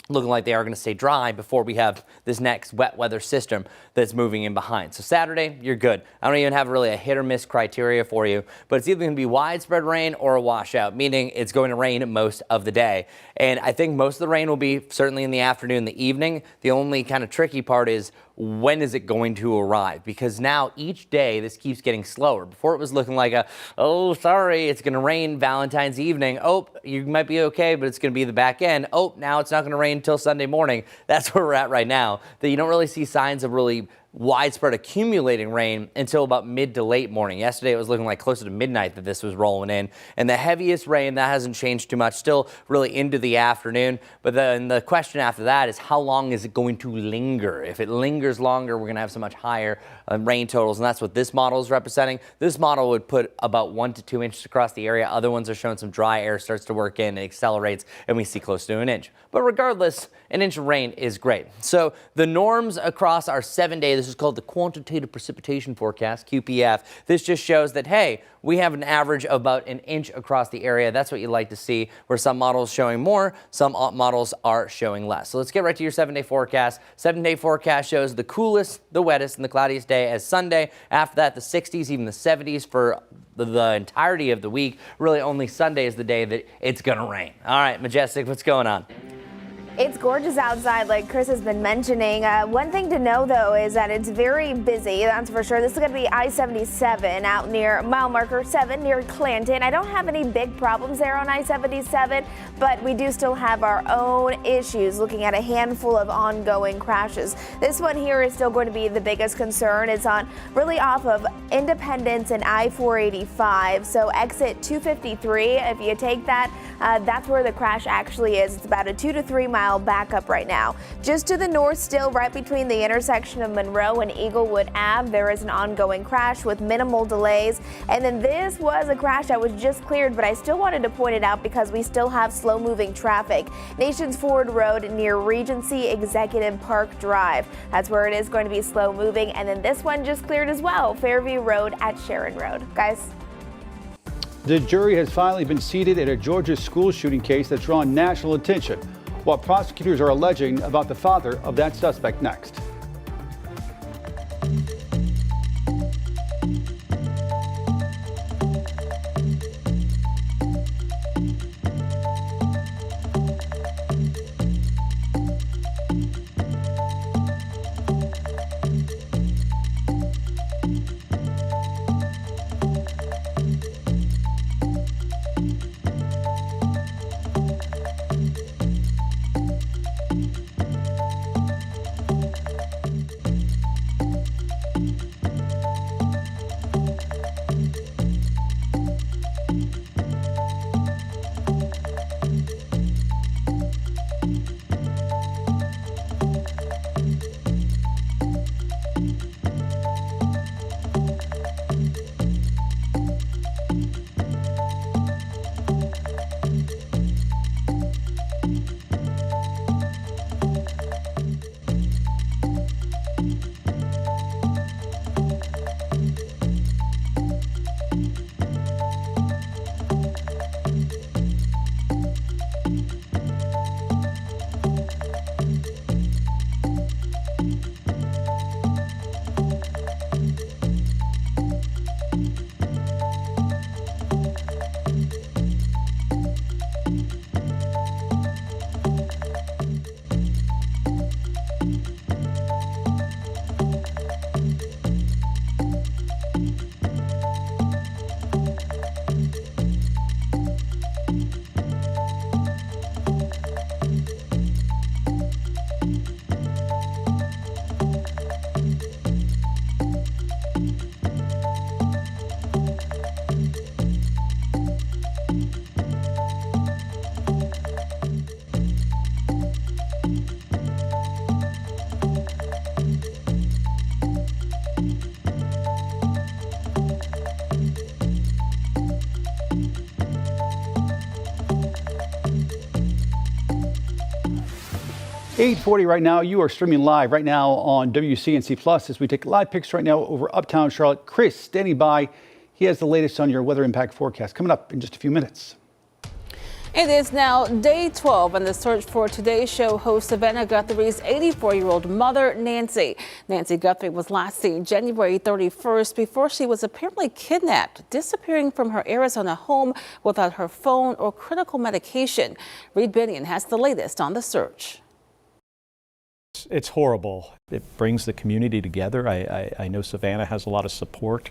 looking like they are going to stay dry before we have this next wet weather system that's moving in behind. So Saturday, you're good. I don't even have really a hit or miss criteria for you, but it's either going to be widespread rain or a washout, meaning it's going to rain most of the day. And I think most of the rain will be certainly in the afternoon, the evening. The only kind of tricky part is when is it going to arrive? Because now each day this keeps getting slower. Before it was looking like oh, sorry, it's going to rain Valentine's evening. Oh, you might be okay, but it's going to be the back end. Oh, now it's not going to rain until Sunday morning. That's where we're at right now. That you don't really see signs of really widespread accumulating rain until about mid to late morning. Yesterday it was looking like closer to midnight that this was rolling in, and the heaviest rain, that hasn't changed too much, still really into the afternoon. But then the question after that is how long is it going to linger? If it lingers longer, we're going to have so much higher rain totals, and that's what this model is representing. This model would put about 1 to 2 inches across the area. Other ones are showing some dry air starts to work in, it accelerates, and we see close to an inch. But regardless, an inch of rain is great. So the norms across our 7-day, this is called the quantitative precipitation forecast, QPF. This just shows that, hey, we have an average of about an inch across the area. That's what you like to see, where some models showing more, some models are showing less. So let's get right to your 7-day forecast. 7-day forecast shows the coolest, the wettest, and the cloudiest day as Sunday. After that, the 60s, even the 70s for the entirety of the week. Really only Sunday is the day that it's gonna rain. All right, Majestic, what's going on? It's gorgeous outside, like Chris has been mentioning. One thing to know, though, is that it's very busy, that's for sure. This is going to be I-77 out near mile marker 7 near Clanton. I don't have any big problems there on I-77, but we do still have our own issues, looking at a handful of ongoing crashes. This one here is still going to be the biggest concern. It's on really off of Independence and I-485, so exit 253. If you take that, that's where the crash actually is. It's about a 2 to 3 mile backup right now. Just to the north, still right between the intersection of Monroe and Eaglewood Ave, there is an ongoing crash with minimal delays. And then this was a crash that was just cleared, but I still wanted to point it out because we still have slow moving traffic. Nations Ford Road near Regency Executive Park Drive. That's where it is going to be slow moving. And then this one just cleared as well, Fairview Road at Sharon Road. Guys. The jury has finally been seated in a Georgia school shooting case that's drawn national attention. What prosecutors are alleging about the father of that suspect next. 8:40 right now. You are streaming live right now on WCNC Plus as we take live pics right now over uptown Charlotte. Chris standing by. He has the latest on your weather impact forecast coming up in just a few minutes. It is now day 12 in the search for Today's Show host Savannah Guthrie's 84-year-old mother, Nancy. Nancy Guthrie was last seen January 31st before she was apparently kidnapped, disappearing from her Arizona home without her phone or critical medication. Reed Binion has the latest on the search. It's horrible. It brings the community together. I know Savannah has a lot of support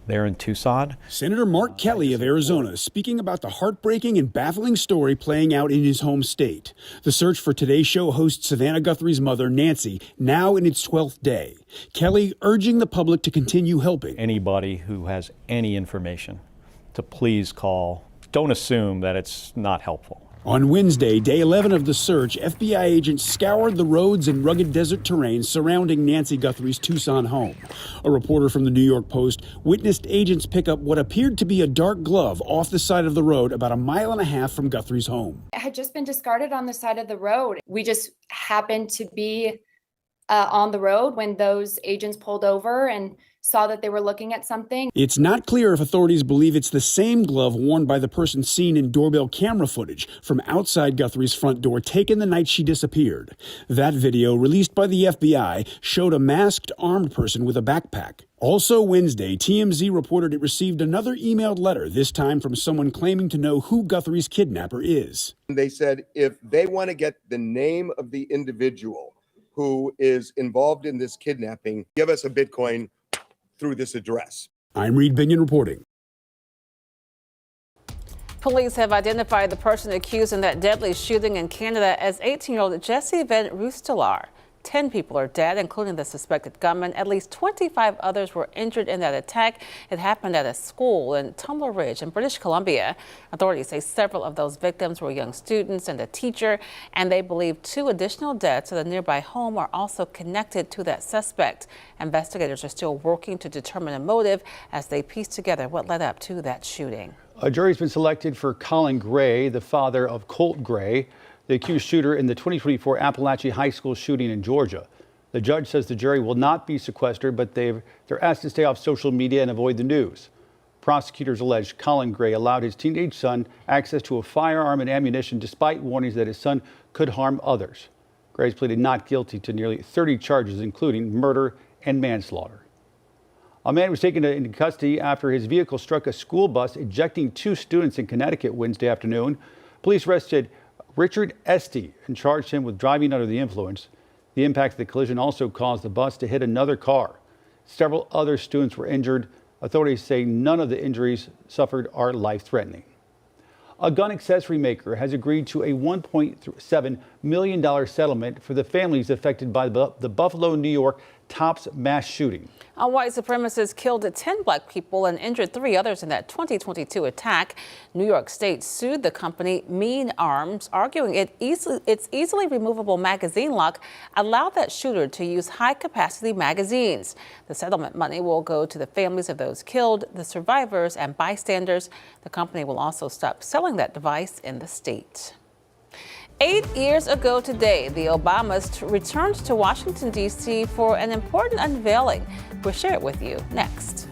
there in Tucson. Senator Mark Kelly of Arizona speaking about the heartbreaking and baffling story playing out in his home state. The search for Today's Show host Savannah Guthrie's mother, Nancy, now in its 12th day. Kelly urging the public to continue helping. Anybody who has any information to please call. Don't assume that it's not helpful. On Wednesday, day 11 of the search, FBI agents scoured the roads and rugged desert terrain surrounding Nancy Guthrie's Tucson home. A reporter from the New York Post witnessed agents pick up what appeared to be a dark glove off the side of the road about 1.5 miles from Guthrie's home. It had just been discarded on the side of the road. We just happened to be on the road when those agents pulled over and saw that they were looking at something. It's not clear if authorities believe it's the same glove worn by the person seen in doorbell camera footage from outside Guthrie's front door taken the night she disappeared. That video, released by the FBI, showed a masked, armed person with a backpack. Also Wednesday, TMZ reported it received another emailed letter, this time from someone claiming to know who Guthrie's kidnapper is. They said if they want to get the name of the individual who is involved in this kidnapping, give us a Bitcoin through this address. I'm Reed Binion reporting. Police have identified the person accused in that deadly shooting in Canada as 18-year-old Jesse Van Roostelar. 10 people are dead, including the suspected gunman. At least 25 others were injured in that attack. It happened at a school in Tumbler Ridge in British Columbia. Authorities say several of those victims were young students and a teacher, and they believe 2 additional deaths at a nearby home are also connected to that suspect. Investigators are still working to determine a motive as they piece together what led up to that shooting. A jury's been selected for Colin Gray, the father of Colt Gray, the accused shooter in the 2024 Appalachia High School shooting in Georgia. The judge says the jury will not be sequestered, but they're asked to stay off social media and avoid the news. Prosecutors allege Colin Gray allowed his teenage son access to a firearm and ammunition despite warnings that his son could harm others. Gray's pleaded not guilty to nearly 30 charges, including murder and manslaughter. A man was taken into custody after his vehicle struck a school bus, ejecting 2 students in Connecticut Wednesday afternoon. Police arrested Richard Estee and charged him with driving under the influence. The impact of the collision also caused the bus to hit another car. Several other students were injured. Authorities say none of the injuries suffered are life-threatening. A gun accessory maker has agreed to a $1.7 million settlement for the families affected by the Buffalo, New York Tops mass shooting. White supremacists killed 10 black people and injured 3 others in that 2022 attack. New York State sued the company Mean Arms, arguing its easily removable magazine lock allowed that shooter to use high-capacity magazines. The settlement money will go to the families of those killed, the survivors, and bystanders. The company will also stop selling that device in the state. 8 years ago today, the Obamas returned to Washington, D.C. for an important unveiling. We'll share it with you next.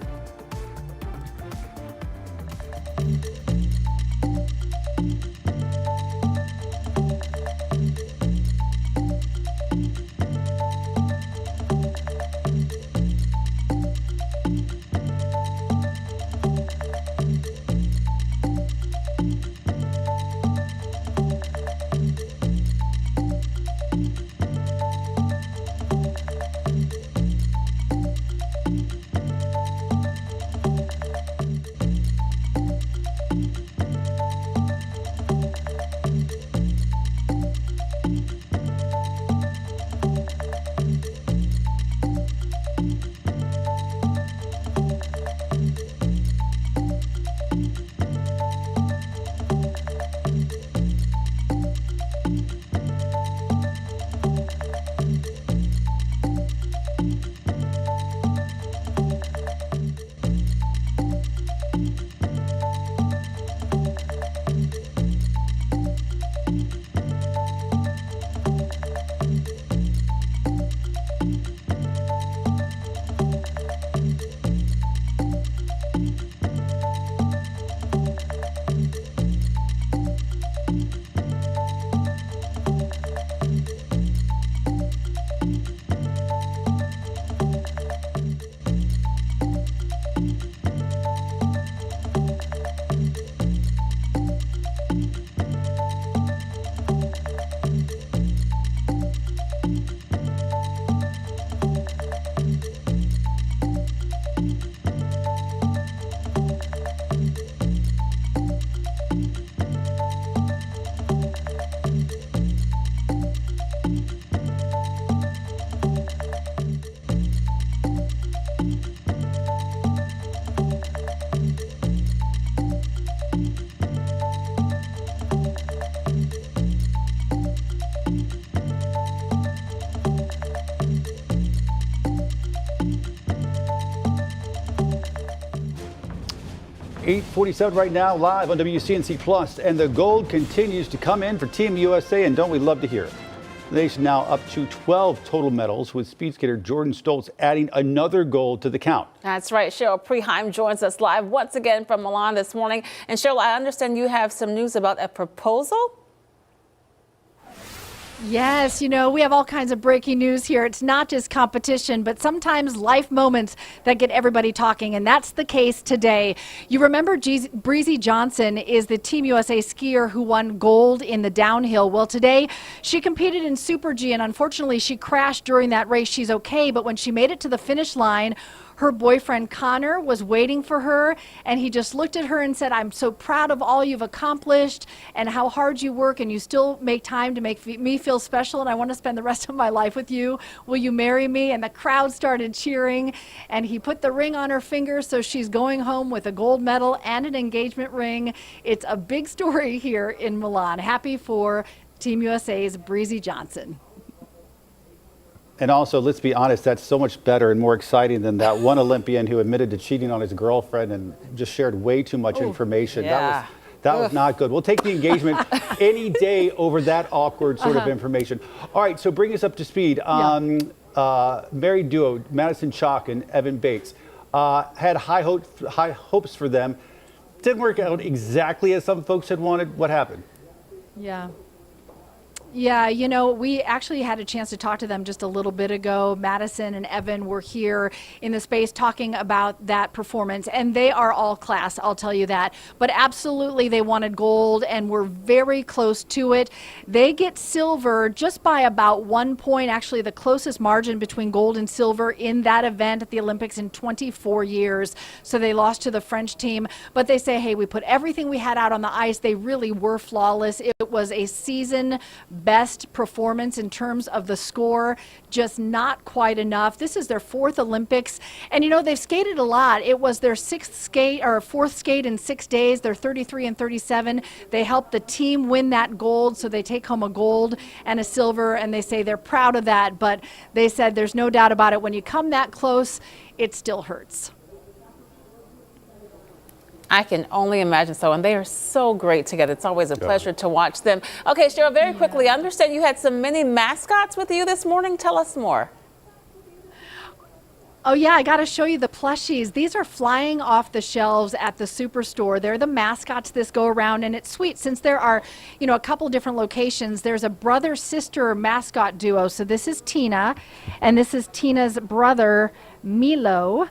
8:47 right now, live on WCNC Plus, and the gold continues to come in for Team USA, and don't we love to hear it? The nation now up to 12 total medals, with speed skater Jordan Stoltz adding another gold to the count. That's right. Cheryl Preheim joins us live once again from Milan this morning. And Cheryl, I understand you have some news about a proposal? Yes, you know, we have all kinds of breaking news here. It's not just competition, but sometimes life moments that get everybody talking, and that's the case today. You remember Breezy Johnson is the Team USA skier who won gold in the downhill. Well, today she competed in Super G, and unfortunately she crashed during that race. She's okay, but when she made it to the finish line, her boyfriend Connor was waiting for her, and he just looked at her and said, "I'm so proud of all you've accomplished and how hard you work, and you still make time to make me feel special, and I want to spend the rest of my life with you. Will you marry me?" And the crowd started cheering, and he put the ring on her finger, so she's going home with a gold medal and an engagement ring. It's a big story here in Milan. Happy for Team USA's Breezy Johnson. And also, let's be honest, that's so much better and more exciting than that one Olympian who admitted to cheating on his girlfriend and just shared way too much information. Yeah. That was not good. We'll take the engagement any day over that awkward sort of information. All right, so bring us up to speed. Married duo, Madison Chalk and Evan Bates, had high hopes for them. Didn't work out exactly as some folks had wanted. What happened? Yeah, you know, we actually had a chance to talk to them just a little bit ago. Madison and Evan were here in the space talking about that performance, and they are all class, I'll tell you that. But absolutely, they wanted gold and were very close to it. They get silver just by about 1 point, actually the closest margin between gold and silver in that event at the Olympics in 24 years. So they lost to the French team, but they say, hey, we put everything we had out on the ice. They really were flawless. It was a season best performance in terms of the score, just not quite enough. This is their 4th Olympics, and you know, they've skated a lot. It was their 4th skate in 6 days. They're 33 and 37. They helped the team win that gold, so they take home a gold and a silver, and they say they're proud of that, but they said there's no doubt about it. When you come that close, it still hurts. I can only imagine so, and they are so great together. It's always a pleasure to watch them. Okay, Cheryl, very quickly, I understand you had some mini mascots with you this morning. Tell us more. Oh yeah, I got to show you the plushies. These are flying off the shelves at the Superstore. They're the mascots this go around, and it's sweet since there are, you know, a couple different locations. There's a brother-sister mascot duo. So this is Tina, and this is Tina's brother, Milo.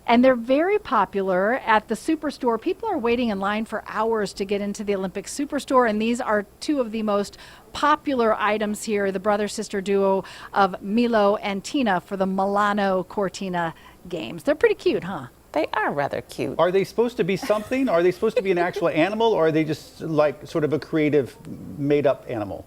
And they're very popular at the Superstore. People are waiting in line for hours to get into the Olympic Superstore, and these are two of the most popular items here, the brother-sister duo of Milo and Tina for the Milano Cortina Games. They're pretty cute, huh? They are rather cute. Are they supposed to be something? Are they supposed to be an actual animal, or are they just like sort of a creative, made-up animal?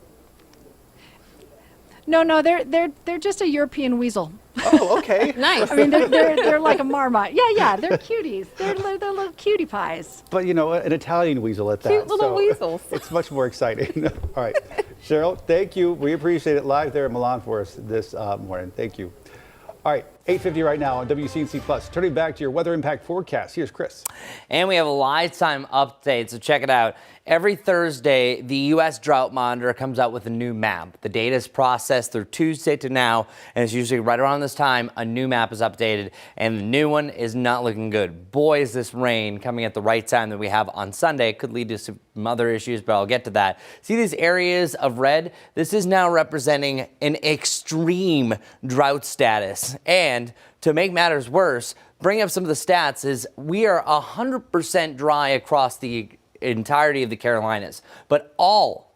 No, they're just a European weasel. Oh, okay. Nice. I mean, they're like a marmot. Yeah, they're cuties. They're little cutie pies. But you know, an Italian weasel at that. Cute little so weasels. It's much more exciting. All right, Cheryl, thank you. We appreciate it live there in Milan for us this morning. Thank you. All right, 8:50 right now on WCNC Plus. Turning back to your weather impact forecast. Here's Chris. And we have a live time update, so check it out. Every Thursday, the U.S. Drought Monitor comes out with a new map. The data is processed through Tuesday to now, and it's usually right around this time a new map is updated, and the new one is not looking good. Boy, is this rain coming at the right time that we have on Sunday. It could lead to some other issues, but I'll get to that. See these areas of red? This is now representing an extreme drought status. And to make matters worse, bring up some of the stats is we are 100% dry across the entirety of the Carolinas, but all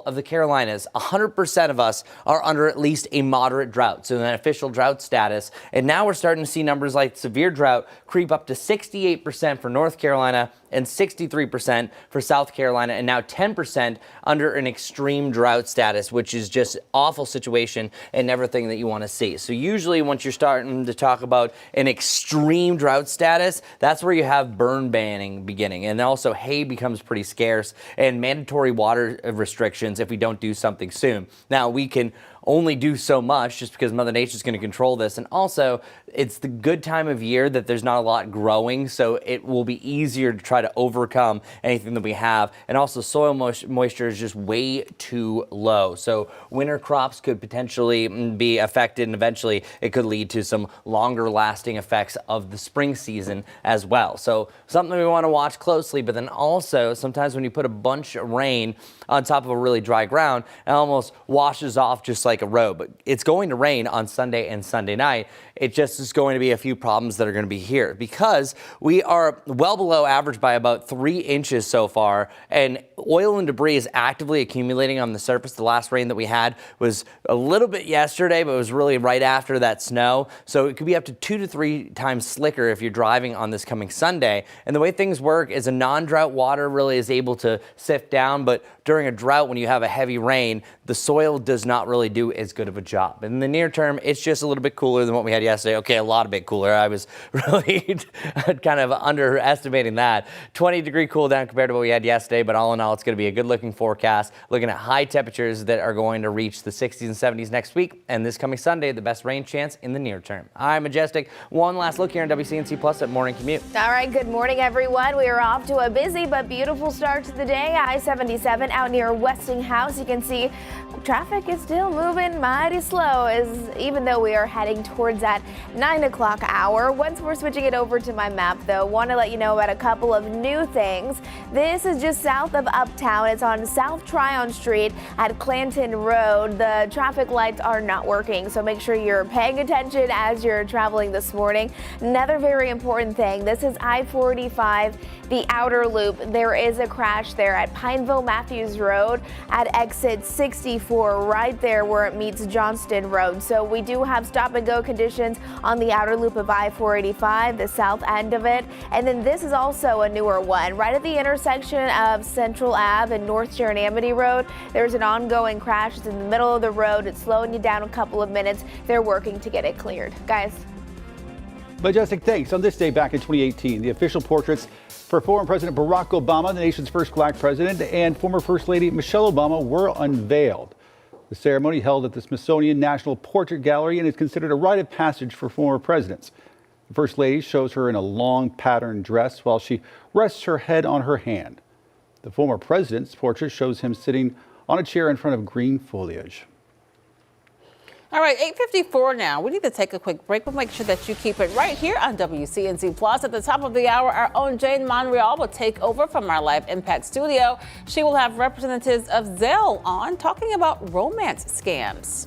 of the Carolinas, 100% of us are under at least a moderate drought, so an official drought status. And now we're starting to see numbers like severe drought creep up to 68% for North Carolina and 63% for South Carolina, and now 10% under an extreme drought status, which is just awful situation and everything that you want to see. So usually once you're starting to talk about an extreme drought status, that's where you have burn banning beginning. And also hay becomes pretty scarce and mandatory water restrictions if we don't do something soon. Now we can only do so much just because Mother Nature is going to control this. And also, it's the good time of year that there's not a lot growing, so it will be easier to try to overcome anything that we have. And also, soil moisture is just way too low. So winter crops could potentially be affected, and eventually it could lead to some longer lasting effects of the spring season as well. So something we want to watch closely, but then also sometimes when you put a bunch of rain on top of a really dry ground, it almost washes off just like a road. But it's going to rain on Sunday and Sunday night. It just is going to be a few problems that are going to be here because we are well below average by about 3 inches so far, and oil and debris is actively accumulating on the surface. The last rain that we had was a little bit yesterday, but it was really right after that snow. So it could be up to 2 to 3 times slicker if you're driving on this coming Sunday. And the way things work is a non-drought water really is able to sift down, but during a drought, when you have a heavy rain, the soil does not really do as good of a job. In the near term, it's just a little bit cooler than what we had yesterday. Okay, a lot bit cooler. I was really kind of underestimating that. 20-degree cool down compared to what we had yesterday, but all in all, it's going to be a good looking forecast. Looking at high temperatures that are going to reach the 60s and 70s next week, and this coming Sunday, the best rain chance in the near term. I'm Majestic. One last look here on WCNC Plus at Morning Commute. All right, good morning, everyone. We are off to a busy but beautiful start to the day. I-77 out near Westinghouse. You can see traffic is still moving mighty slow, even though we are heading towards that 9 o'clock hour. Once we're switching it over to my map, though, want to let you know about a couple of new things. This is just south of Uptown. It's on South Tryon Street at Clanton Road. The traffic lights are not working, so make sure you're paying attention as you're traveling this morning. Another very important thing, this is I-45, the outer loop. There is a crash there at Pineville Matthews Road at exit 64, right there where it meets Johnston Road. So we do have stop and go conditions on the outer loop of I-485, the south end of it. And then this is also a newer one, right at the intersection of Central Ave and North Sharon Amity Road. There's an ongoing crash. It's in the middle of the road. It's slowing you down a couple of minutes. They're working to get it cleared. Guys. Majestic, thanks. On this day back in 2018, the official portraits for former President Barack Obama, the nation's first black president, and former First Lady Michelle Obama were unveiled. The ceremony held at the Smithsonian National Portrait Gallery and is considered a rite of passage for former presidents. The First Lady shows her in a long patterned dress while she rests her head on her hand. The former president's portrait shows him sitting on a chair in front of green foliage. All right, 8:54 now. We need to take a quick break, but make sure that you keep it right here on WCNC Plus. At the top of the hour, our own Jane Monreal will take over from our Live Impact studio. She will have representatives of Zelle on talking about romance scams.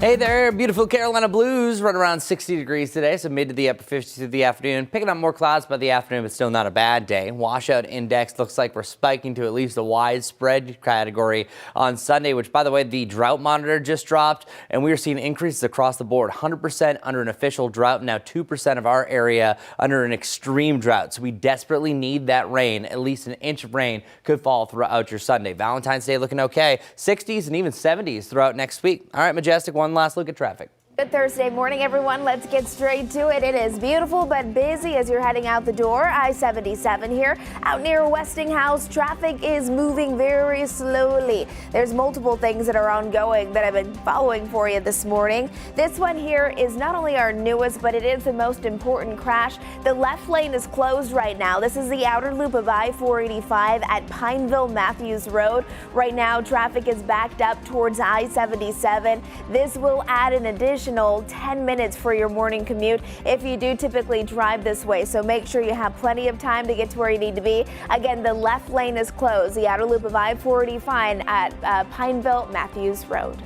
Hey there, beautiful Carolina blues, right around 60 degrees today, so mid to the upper 50s through the afternoon. Picking up more clouds by the afternoon, but still not a bad day. Washout index looks like we're spiking to at least a widespread category on Sunday, which, by the way, the drought monitor just dropped, and we are seeing increases across the board. 100% under an official drought, now 2% of our area under an extreme drought. So we desperately need that rain. At least an inch of rain could fall throughout your Sunday. Valentine's Day looking okay. 60s and even 70s throughout next week. All right, Majestic, one last look at traffic. Good Thursday morning, everyone. Let's get straight to it. It is beautiful but busy as you're heading out the door. I-77 here out near Westinghouse. Traffic is moving very slowly. There's multiple things that are ongoing that I've been following for you this morning. This one here is not only our newest, but it is the most important crash. The left lane is closed right now. This is the outer loop of I-485 at Pineville Matthews Road. Right now, traffic is backed up towards I-77. This will add an additional 10 minutes for your morning commute if you do typically drive this way. So make sure you have plenty of time to get to where you need to be. Again, the left lane is closed. The outer loop of I-485 at Pineville Matthews Road.